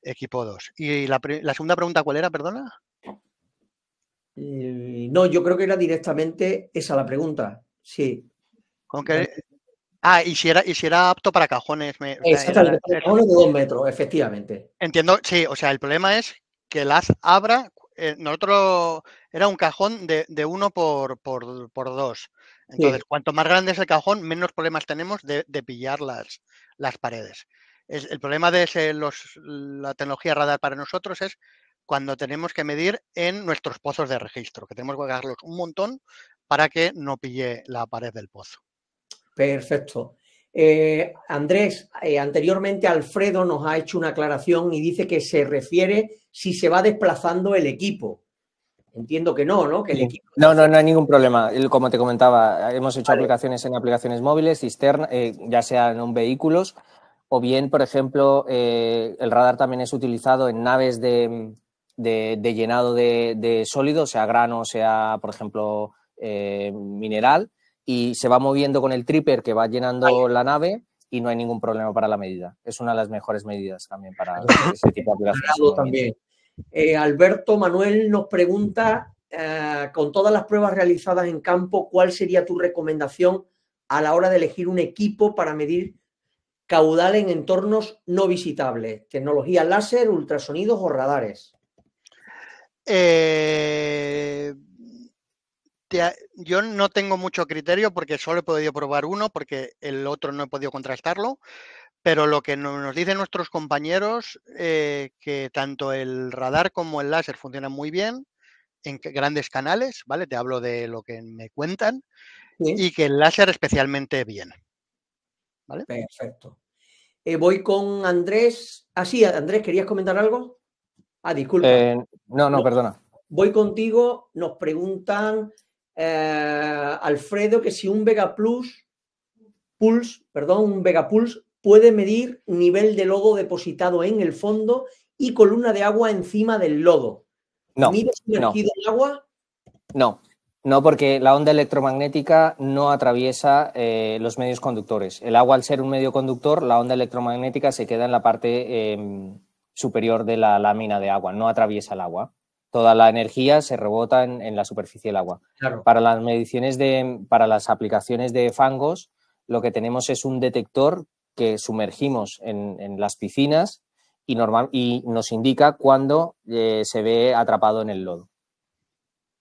2. ¿Y la segunda pregunta cuál era, perdona? No, yo creo que era directamente esa la pregunta. Sí. ¿Y si era apto para cajones? Exactamente, para cajones de 2 metros, efectivamente. Entiendo, sí, o sea, el problema es que el haz abra. Nosotros era un cajón de 1 por 2. Entonces, sí, cuanto más grande es el cajón, menos problemas tenemos de pillar las paredes. El problema de la tecnología radar para nosotros es cuando tenemos que medir en nuestros pozos de registro, que tenemos que bajarlos un montón para que no pille la pared del pozo. Perfecto. Andrés, anteriormente Alfredo nos ha hecho una aclaración y dice que se refiere si se va desplazando el equipo. Entiendo que no, ¿no? Que el equipo no hay ningún problema. Como te comentaba, hemos hecho aplicaciones en aplicaciones móviles, cisterna, ya sean en vehículos, o bien, por ejemplo, el radar también es utilizado en naves de llenado de sólidos, sea grano, sea, por ejemplo, mineral, y se va moviendo con el tripper que va llenando la nave y no hay ningún problema para la medida. Es una de las mejores medidas también para ese tipo de aplicaciones. También. Alberto Manuel nos pregunta, con todas las pruebas realizadas en campo, ¿cuál sería tu recomendación a la hora de elegir un equipo para medir caudal en entornos no visitables? ¿Tecnología láser, ultrasonidos o radares? Yo no tengo mucho criterio porque solo he podido probar uno, porque el otro no he podido contrastarlo, pero lo que nos dicen nuestros compañeros, que tanto el radar como el láser funcionan muy bien en grandes canales, ¿vale? Te hablo de lo que me cuentan, sí, y que el láser especialmente bien, ¿vale? Perfecto. Voy con Andrés. Sí, Andrés, ¿querías comentar algo? Disculpa. No, perdona. Voy contigo. Nos preguntan, Alfredo, que si un Vegapulse puede medir nivel de lodo depositado en el fondo y columna de agua encima del lodo. ¿Mide sumergido en agua? No, porque la onda electromagnética no atraviesa los medios conductores. El agua, al ser un medio conductor, la onda electromagnética se queda en la parte superior de la lámina de agua, no atraviesa el agua. Toda la energía se rebota en la superficie del agua. Claro. Para las aplicaciones de fangos, lo que tenemos es un detector que sumergimos en las piscinas y nos indica cuando se ve atrapado en el lodo.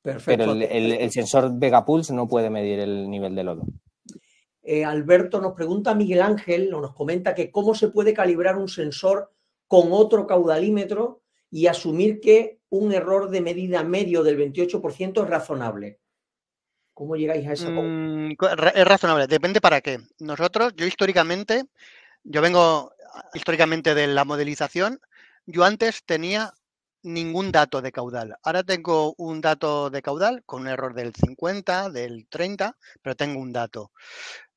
Perfecto. Pero el sensor Vegapulse no puede medir el nivel de lodo. Alberto nos pregunta, Miguel Ángel, nos comenta que cómo se puede calibrar un sensor con otro caudalímetro y asumir que un error de medida medio del 28% es razonable. ¿Cómo llegáis a esa conclusión? Es razonable, depende para qué. Yo vengo históricamente de la modelización. Yo antes tenía ningún dato de caudal. Ahora tengo un dato de caudal con un error del 50, del 30, pero tengo un dato.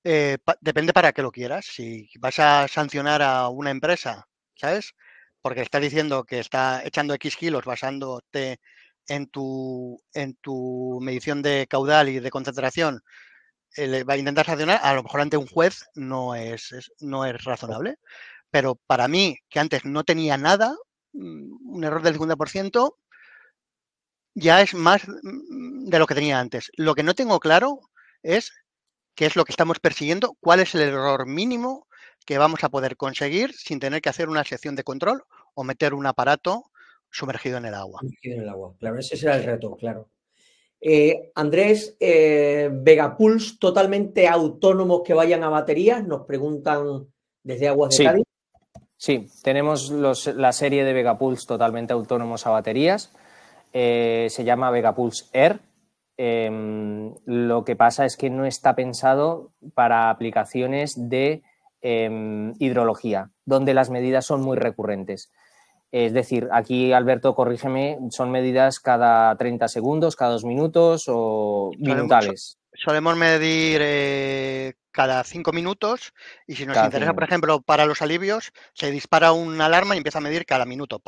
Depende para qué lo quieras. Si vas a sancionar a una empresa, ¿sabes? Porque está diciendo que está echando X kilos basándote en tu medición de caudal y de concentración, le va a intentar sancionar, a lo mejor ante un juez no es razonable. Pero para mí, que antes no tenía nada, un error del 50% ya es más de lo que tenía antes. Lo que no tengo claro es qué es lo que estamos persiguiendo, cuál es el error mínimo que vamos a poder conseguir sin tener que hacer una sección de control o meter un aparato sumergido en el agua. Sumergido en el agua, claro, ese será el reto, claro. Andrés, Vegapuls totalmente autónomos que vayan a baterías, nos preguntan desde Aguas de Cádiz. Sí, tenemos la serie de Vegapuls totalmente autónomos a baterías. Se llama Vegapuls Air. Lo que pasa es que no está pensado para aplicaciones de hidrología, donde las medidas son muy recurrentes. Es decir, aquí, Alberto, corrígeme, son medidas cada 30 segundos, cada 2 minutos o minutales. Solemos medir cada 5 minutos y si nos interesa, por ejemplo, para los alivios, se dispara una alarma y empieza a medir cada minuto.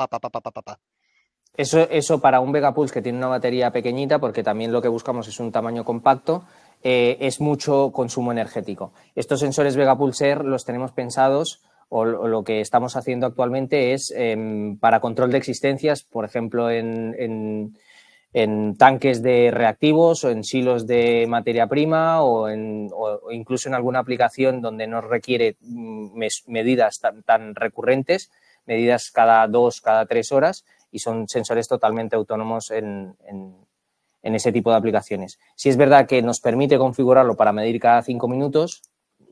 Eso para un Vegapuls que tiene una batería pequeñita, porque también lo que buscamos es un tamaño compacto, es mucho consumo energético. Estos sensores Vegapuls Air los tenemos pensados, o lo que estamos haciendo actualmente es para control de existencias, por ejemplo, en tanques de reactivos o en silos de materia prima o incluso en alguna aplicación donde no requiere medidas tan recurrentes, medidas cada 2, cada 3 horas, y son sensores totalmente autónomos en ese tipo de aplicaciones. Sí es verdad que nos permite configurarlo para medir cada 5 minutos,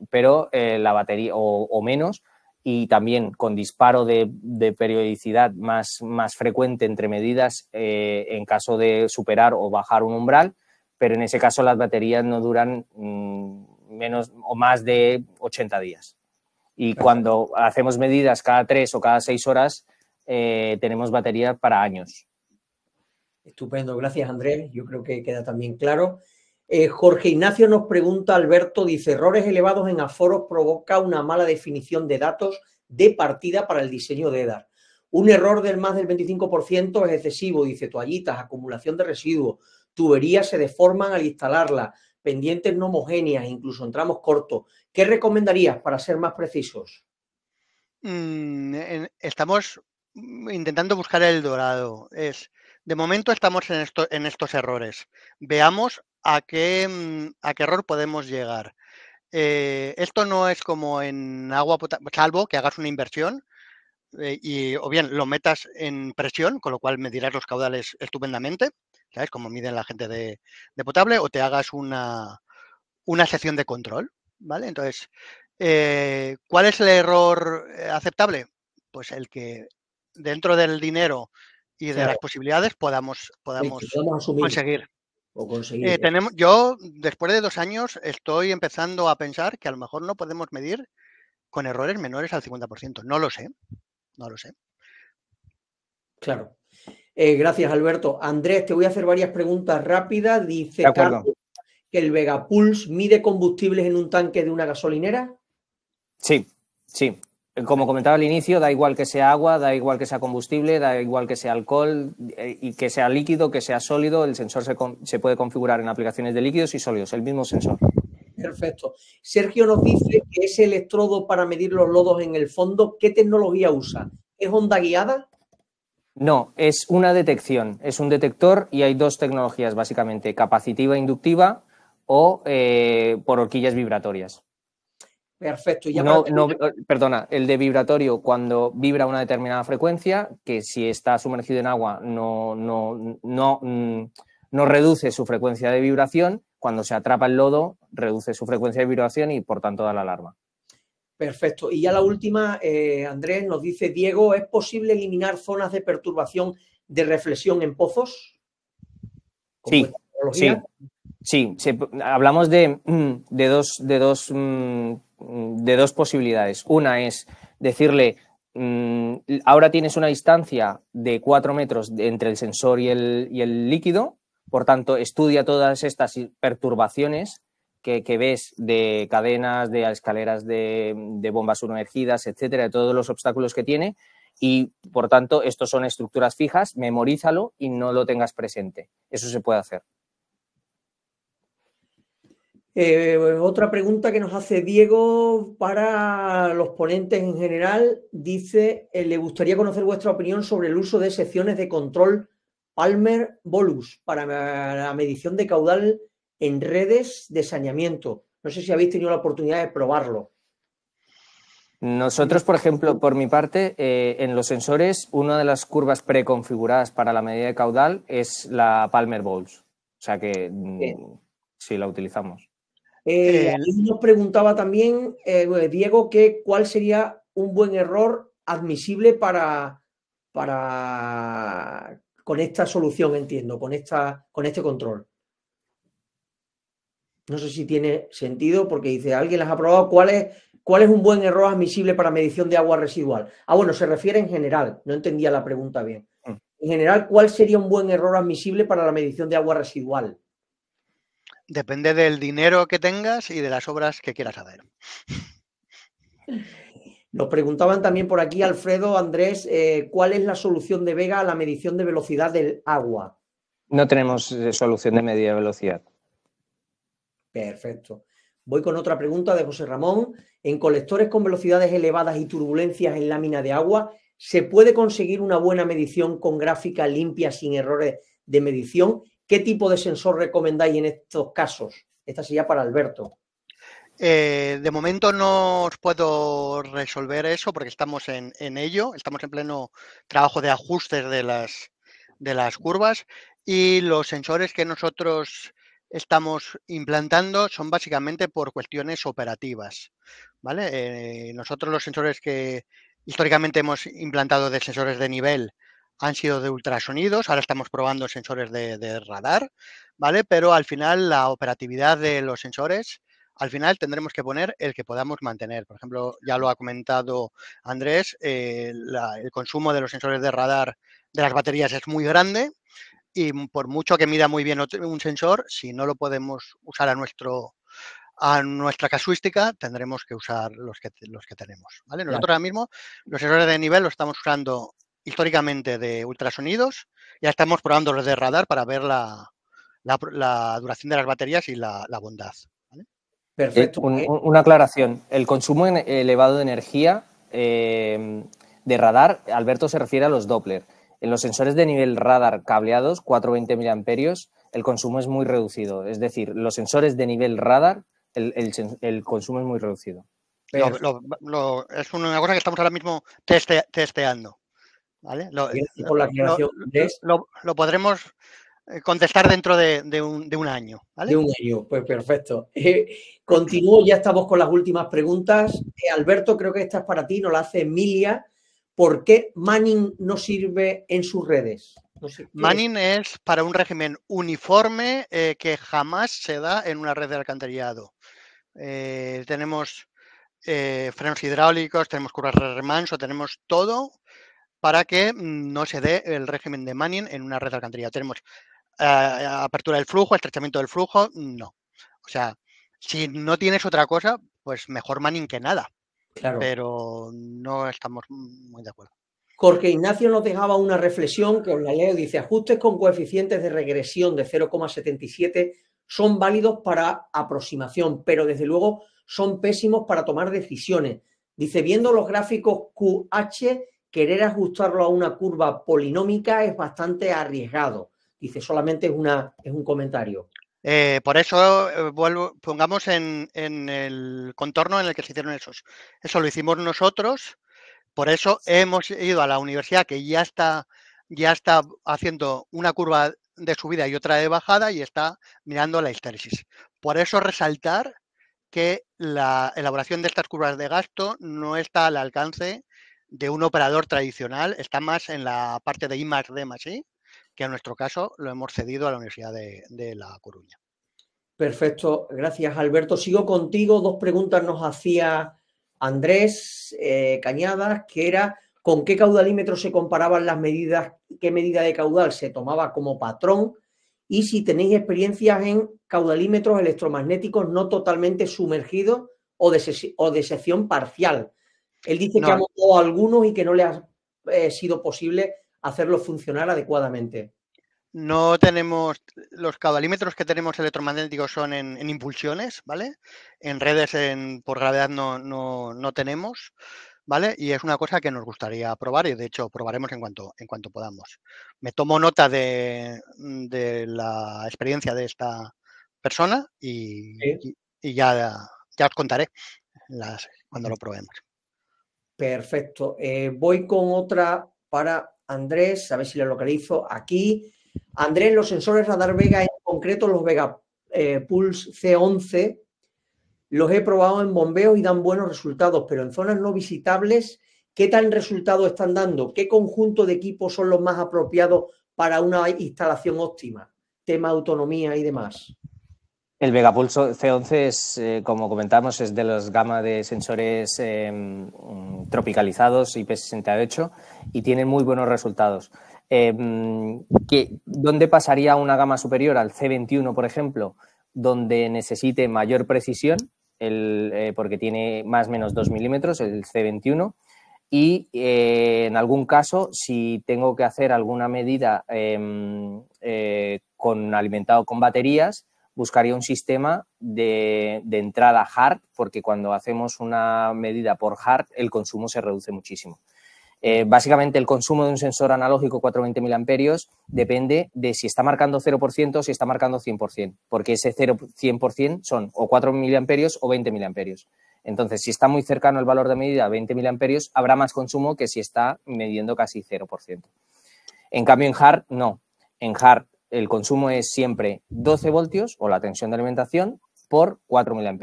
pero la batería o menos, y también con disparo de periodicidad más frecuente entre medidas en caso de superar o bajar un umbral, pero en ese caso las baterías no duran menos o más de 80 días. Y cuando hacemos medidas cada 3 o cada 6 horas, tenemos baterías para años. Estupendo, gracias Andrés, yo creo que queda también claro. Jorge Ignacio nos pregunta, Alberto, dice, errores elevados en aforos provoca una mala definición de datos de partida para el diseño de EDAR. Un error del más del 25% es excesivo, dice, toallitas, acumulación de residuos, tuberías se deforman al instalarlas, pendientes no homogéneas, incluso en tramos cortos. ¿Qué recomendarías para ser más precisos? Estamos intentando buscar el dorado. De momento estamos en estos errores. Veamos a qué error podemos llegar. Esto no es como en agua potable, salvo que hagas una inversión o bien lo metas en presión, con lo cual medirás los caudales estupendamente, ¿sabes? Como miden la gente de potable, o te hagas una sección de control, ¿vale? Entonces, ¿cuál es el error aceptable? Pues el que dentro del dinero y de las posibilidades podamos conseguir. Yo, después de 2 años, estoy empezando a pensar que a lo mejor no podemos medir con errores menores al 50%. No lo sé. Claro. Gracias, Alberto. Andrés, te voy a hacer varias preguntas rápidas. Dice Carlos que el Vegapuls mide combustibles en un tanque de una gasolinera. Sí. Como comentaba al inicio, da igual que sea agua, da igual que sea combustible, da igual que sea alcohol y que sea líquido, que sea sólido. El sensor se puede configurar en aplicaciones de líquidos y sólidos, el mismo sensor. Perfecto. Sergio nos dice que ese electrodo para medir los lodos en el fondo, ¿qué tecnología usa? ¿Es onda guiada? No, es una detección, es un detector y hay 2 tecnologías básicamente, capacitiva e inductiva o por horquillas vibratorias. Perfecto. Perdona, el de vibratorio cuando vibra a una determinada frecuencia, que si está sumergido en agua no reduce su frecuencia de vibración, cuando se atrapa el lodo reduce su frecuencia de vibración y por tanto da la alarma. Perfecto. Y ya la última, Andrés, nos dice Diego, ¿es posible eliminar zonas de perturbación de reflexión en pozos? Sí, sí. Hablamos de dos posibilidades. Una es decirle, ahora tienes una distancia de 4 metros entre el sensor y el líquido, por tanto, estudia todas estas perturbaciones que ves de cadenas, de escaleras de bombas sumergidas, etcétera, de todos los obstáculos que tiene. Y, por tanto, estos son estructuras fijas, memorízalo y no lo tengas presente. Eso se puede hacer. Otra pregunta que nos hace Diego para los ponentes en general. Dice, le gustaría conocer vuestra opinión sobre el uso de secciones de control Palmer-Bolus para la medición de caudal en redes de saneamiento. No sé si habéis tenido la oportunidad de probarlo. Nosotros, por ejemplo, por mi parte, en los sensores, una de las curvas preconfiguradas para la medida de caudal es la Palmer-Bolus. O sea que sí, la utilizamos. Nos preguntaba también, Diego, que cuál sería un buen error admisible con esta solución, entiendo, con este control. No sé si tiene sentido porque dice, ¿alguien las ha probado? ¿Cuál es un buen error admisible para medición de agua residual? Bueno, se refiere en general, no entendía la pregunta bien. En general, ¿cuál sería un buen error admisible para la medición de agua residual? Depende del dinero que tengas y de las obras que quieras hacer. Nos preguntaban también por aquí, Alfredo, Andrés, ¿cuál es la solución de Vega a la medición de velocidad del agua? No tenemos solución de medida de velocidad. Perfecto. Voy con otra pregunta de José Ramón. En colectores con velocidades elevadas y turbulencias en lámina de agua, ¿se puede conseguir una buena medición con gráfica limpia sin errores de medición? ¿Qué tipo de sensor recomendáis en estos casos? Esta sería para Alberto. De momento no os puedo resolver eso porque estamos en ello, estamos en pleno trabajo de ajustes de las curvas y los sensores que nosotros estamos implantando son básicamente por cuestiones operativas, ¿vale? Nosotros los sensores que históricamente hemos implantado de sensores de nivel han sido de ultrasonidos, ahora estamos probando sensores de radar, ¿vale? Pero al final la operatividad de los sensores, al final tendremos que poner el que podamos mantener. Por ejemplo, ya lo ha comentado Andrés, el consumo de los sensores de radar de las baterías es muy grande y por mucho que mida muy bien un sensor, si no lo podemos usar a nuestra casuística, tendremos que usar los que tenemos, ¿vale? Nosotros ahora mismo los sensores de nivel los estamos usando históricamente de ultrasonidos, ya estamos probando los de radar para ver la duración de las baterías y la bondad. ¿Vale? Perfecto. Una aclaración. El consumo elevado de energía de radar, Alberto se refiere a los Doppler. En los sensores de nivel radar cableados, 420 miliamperios, el consumo es muy reducido. Es decir, los sensores de nivel radar, el consumo es muy reducido. Es una cosa que estamos ahora mismo testeando. ¿Vale? Por la aclaración, lo podremos contestar dentro de un año. ¿Vale? De un año, pues perfecto. Continúo, ya estamos con las últimas preguntas. Alberto, creo que esta es para ti, nos la hace Emilia. ¿Por qué Manning no sirve en sus redes? No sé, Manning es para un régimen uniforme que jamás se da en una red de alcantarillado. Tenemos frenos hidráulicos, tenemos curvas de remanso, tenemos todo para que no se dé el régimen de Manning en una red de alcantarillado. Tenemos apertura del flujo, estrechamiento del flujo, no. O sea, si no tienes otra cosa, pues mejor Manning que nada. Claro. Pero no estamos muy de acuerdo. Jorge Ignacio nos dejaba una reflexión que os la leo. Dice, ajustes con coeficientes de regresión de 0,77 son válidos para aproximación, pero desde luego son pésimos para tomar decisiones. Dice, viendo los gráficos QH, querer ajustarlo a una curva polinómica es bastante arriesgado. Dice, solamente es un comentario. Por eso pongamos en el contorno en el que se hicieron esos. Eso lo hicimos nosotros. Por eso hemos ido a la universidad que ya está haciendo una curva de subida y otra de bajada y está mirando la histéresis. Por eso resaltar que la elaboración de estas curvas de gasto no está al alcance de un operador tradicional, está más en la parte de I+D+I, que en nuestro caso lo hemos cedido a la Universidad de La Coruña. Perfecto, gracias Alberto. Sigo contigo. Dos preguntas nos hacía Andrés Cañadas, que era ¿con qué caudalímetro se comparaban las medidas, qué medida de caudal se tomaba como patrón? Y si tenéis experiencias en caudalímetros electromagnéticos no totalmente sumergidos o de sección parcial. Él dice que ha montado algunos y que no le ha sido posible hacerlos funcionar adecuadamente. No tenemos, los caudalímetros que tenemos electromagnéticos son en impulsiones, ¿vale? En redes por gravedad no tenemos, ¿vale? Y es una cosa que nos gustaría probar y de hecho probaremos en cuanto podamos. Me tomo nota de la experiencia de esta persona y ya os contaré cuando lo probemos. Perfecto. Voy con otra para Andrés, a ver si lo localizo aquí. Andrés, los sensores radar Vega, en concreto los Vega Pulse C11, los he probado en bombeos y dan buenos resultados, pero en zonas no visitables, ¿qué tal resultado están dando? ¿Qué conjunto de equipos son los más apropiados para una instalación óptima? Tema autonomía y demás. El Vegapulse C11 es, como comentamos, es de los gama de sensores tropicalizados IP68 y tienen muy buenos resultados. ¿Dónde pasaría una gama superior al C21, por ejemplo, donde necesite mayor precisión, porque tiene más o menos 2 milímetros, el C21, y en algún caso, si tengo que hacer alguna medida alimentado con baterías, buscaría un sistema de entrada hard, porque cuando hacemos una medida por hard, el consumo se reduce muchísimo. Básicamente, el consumo de un sensor analógico 420 mA depende de si está marcando 0% o si está marcando 100%, porque ese 100% son o 4 mA o 20 mA. Entonces, si está muy cercano el valor de medida a 20 mA, habrá más consumo que si está midiendo casi 0%. En cambio, en hard, no. En hard, el consumo es siempre 12 voltios o la tensión de alimentación por 4 mA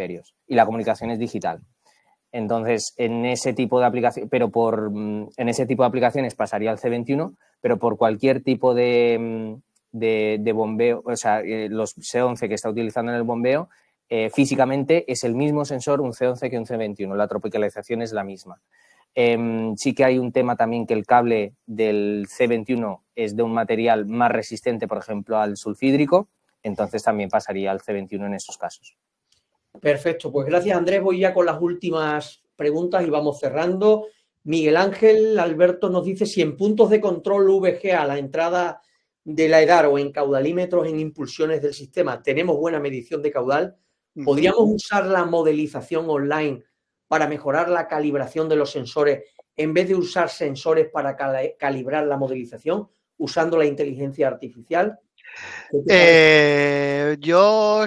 y la comunicación es digital. Entonces, en ese tipo de aplicaciones pasaría al C21, pero por cualquier tipo de bombeo, o sea, los C11 que está utilizando en el bombeo, físicamente es el mismo sensor un C11 que un C21, la tropicalización es la misma. Sí que hay un tema también que el cable del C21 es de un material más resistente, por ejemplo, al sulfídrico, entonces también pasaría al C21 en esos casos. Perfecto, pues gracias Andrés, voy ya con las últimas preguntas y vamos cerrando. Miguel Ángel Alberto nos dice si en puntos de control VG a la entrada de la EDAR o en caudalímetros en impulsiones del sistema tenemos buena medición de caudal, ¿podríamos usar la modelización online para mejorar la calibración de los sensores en vez de usar sensores para calibrar la modelización usando la inteligencia artificial? Yo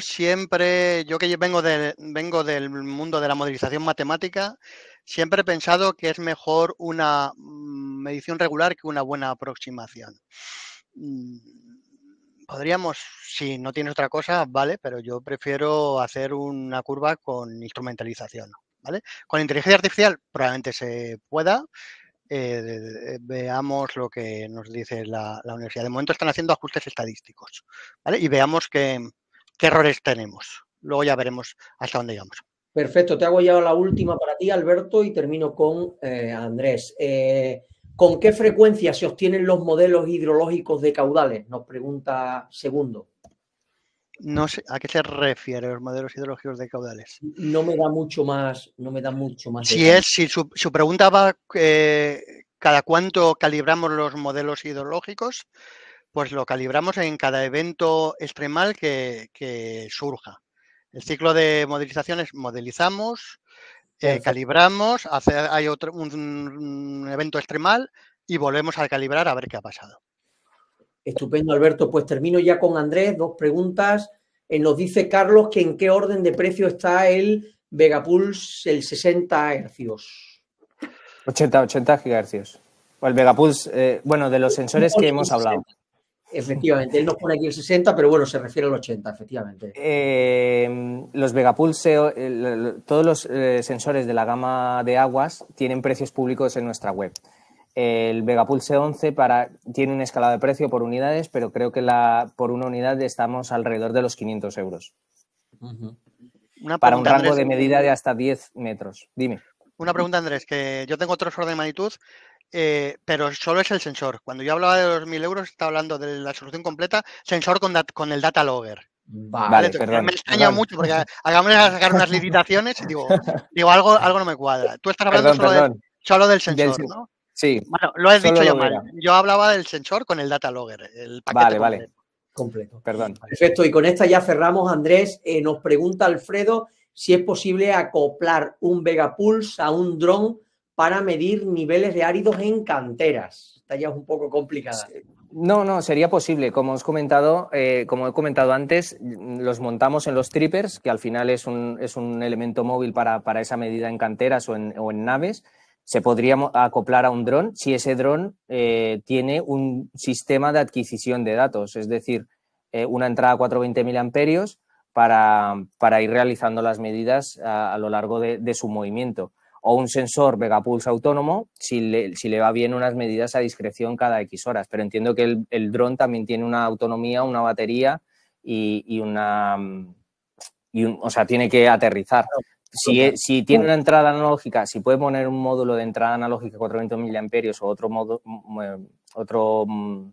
que vengo del mundo de la modelización matemática, siempre he pensado que es mejor una medición regular que una buena aproximación. Podríamos, si no tienes otra cosa, vale, pero yo prefiero hacer una curva con instrumentalización, ¿vale? Con inteligencia artificial probablemente se pueda. Veamos lo que nos dice la universidad. De momento están haciendo ajustes estadísticos, ¿vale? Y veamos qué errores tenemos. Luego ya veremos hasta dónde llegamos. Perfecto, te hago ya la última para ti, Alberto, y termino con Andrés. ¿Con qué frecuencia se obtienen los modelos hidrológicos de caudales? Nos pregunta Segundo. No sé a qué se refiere los modelos hidrológicos de caudales. No me da mucho más. Si su pregunta va cada cuánto calibramos los modelos hidrológicos, pues lo calibramos en cada evento extremal que surja. El ciclo de modelización es modelizamos, calibramos, hay un evento extremal y volvemos a calibrar a ver qué ha pasado. Estupendo, Alberto. Pues termino ya con Andrés. Dos preguntas. Nos dice Carlos que en qué orden de precio está el Vegapulse, el 60 Hz. 80 GHz. O el Vegapulse, bueno, de los sensores que hemos hablado. Efectivamente, él nos pone aquí el 60, pero bueno, se refiere al 80, efectivamente. Los Vegapulse, todos los sensores de la gama de aguas tienen precios públicos en nuestra web. El Vegapulse 11 tiene un escalado de precio por unidades, pero creo que por una unidad estamos alrededor de los 500 euros. Para un rango de medida de hasta 10 metros. Dime. Una pregunta, Andrés, que yo tengo otros orden de magnitud, pero solo es el sensor. Cuando yo hablaba de los 1.000 euros, estaba hablando de la solución completa, sensor con el data logger. Vale, perdón. Me extraña mucho porque acabamos de sacar unas licitaciones y digo algo no me cuadra. Tú estás hablando solo del sensor, ¿no? Sí. Bueno, lo has dicho ya mal. Yo hablaba del sensor con el data logger, el paquete completo. Perdón. Perfecto. Y con esta ya cerramos, Andrés. Nos pregunta Alfredo si es posible acoplar un Vegapulse a un dron para medir niveles de áridos en canteras. Esta ya es un poco complicada. No, sería posible. Como he comentado antes, los montamos en los trippers, que al final es un elemento móvil para esa medida en canteras o en naves. Se podría acoplar a un dron si ese dron tiene un sistema de adquisición de datos, es decir, una entrada a 420 miliamperios para ir realizando las medidas a lo largo de su movimiento. O un sensor Vegapulse autónomo si le va bien unas medidas a discreción cada X horas. Pero entiendo que el dron también tiene una autonomía, una batería o sea, tiene que aterrizar. Si tiene una entrada analógica, si puede poner un módulo de entrada analógica 420 miliamperios o otro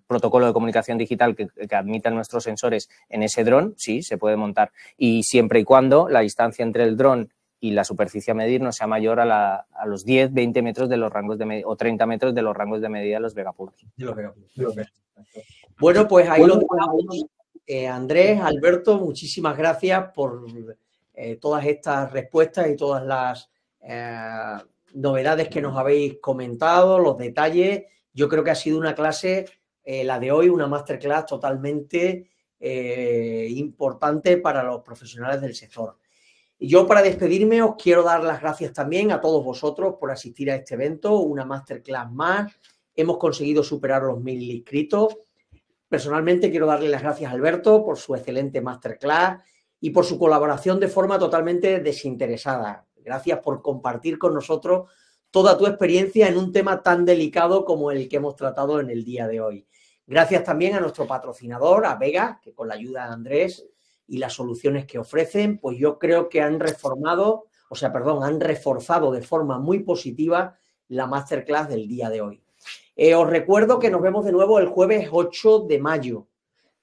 protocolo de comunicación digital que admita nuestros sensores en ese dron, sí, se puede montar. Y siempre y cuando la distancia entre el dron y la superficie a medir no sea mayor a los 10, 20 metros de los rangos de medida o 30 metros de los rangos de medida de los Vegapulse. Bueno, pues ahí lo dejamos. Andrés, Alberto, muchísimas gracias por todas estas respuestas y todas las novedades que nos habéis comentado, los detalles. Yo creo que ha sido una clase, la de hoy, una masterclass totalmente importante para los profesionales del sector. Y yo, para despedirme, os quiero dar las gracias también a todos vosotros por asistir a este evento, una masterclass más. Hemos conseguido superar los 1000 inscritos. Personalmente quiero darle las gracias a Alberto por su excelente masterclass y por su colaboración de forma totalmente desinteresada. Gracias por compartir con nosotros toda tu experiencia en un tema tan delicado como el que hemos tratado en el día de hoy. Gracias también a nuestro patrocinador, a Vega, que con la ayuda de Andrés y las soluciones que ofrecen, pues yo creo que han reforzado de forma muy positiva la masterclass del día de hoy. Os recuerdo que nos vemos de nuevo el jueves 8 de mayo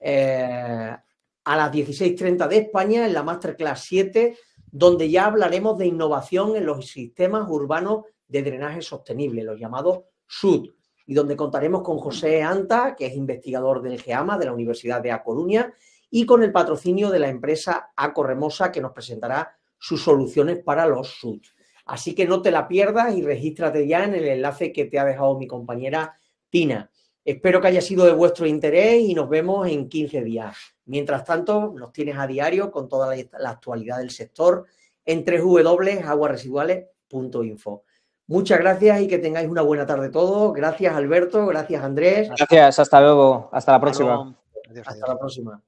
a las 16:30 de España en la masterclass 7, donde ya hablaremos de innovación en los sistemas urbanos de drenaje sostenible, los llamados SUD, y donde contaremos con José Anta, que es investigador del GEAMA de la Universidad de A Coruña, y con el patrocinio de la empresa Acorremosa, que nos presentará sus soluciones para los SUD. Así que no te la pierdas y regístrate ya en el enlace que te ha dejado mi compañera Tina. Espero que haya sido de vuestro interés y nos vemos en 15 días. Mientras tanto, nos tienes a diario con toda la actualidad del sector en www.aguasresiduales.info. Muchas gracias y que tengáis una buena tarde todos. Gracias, Alberto. Gracias, Andrés. Gracias. Hasta luego. Hasta la próxima. Adiós. Hasta la próxima.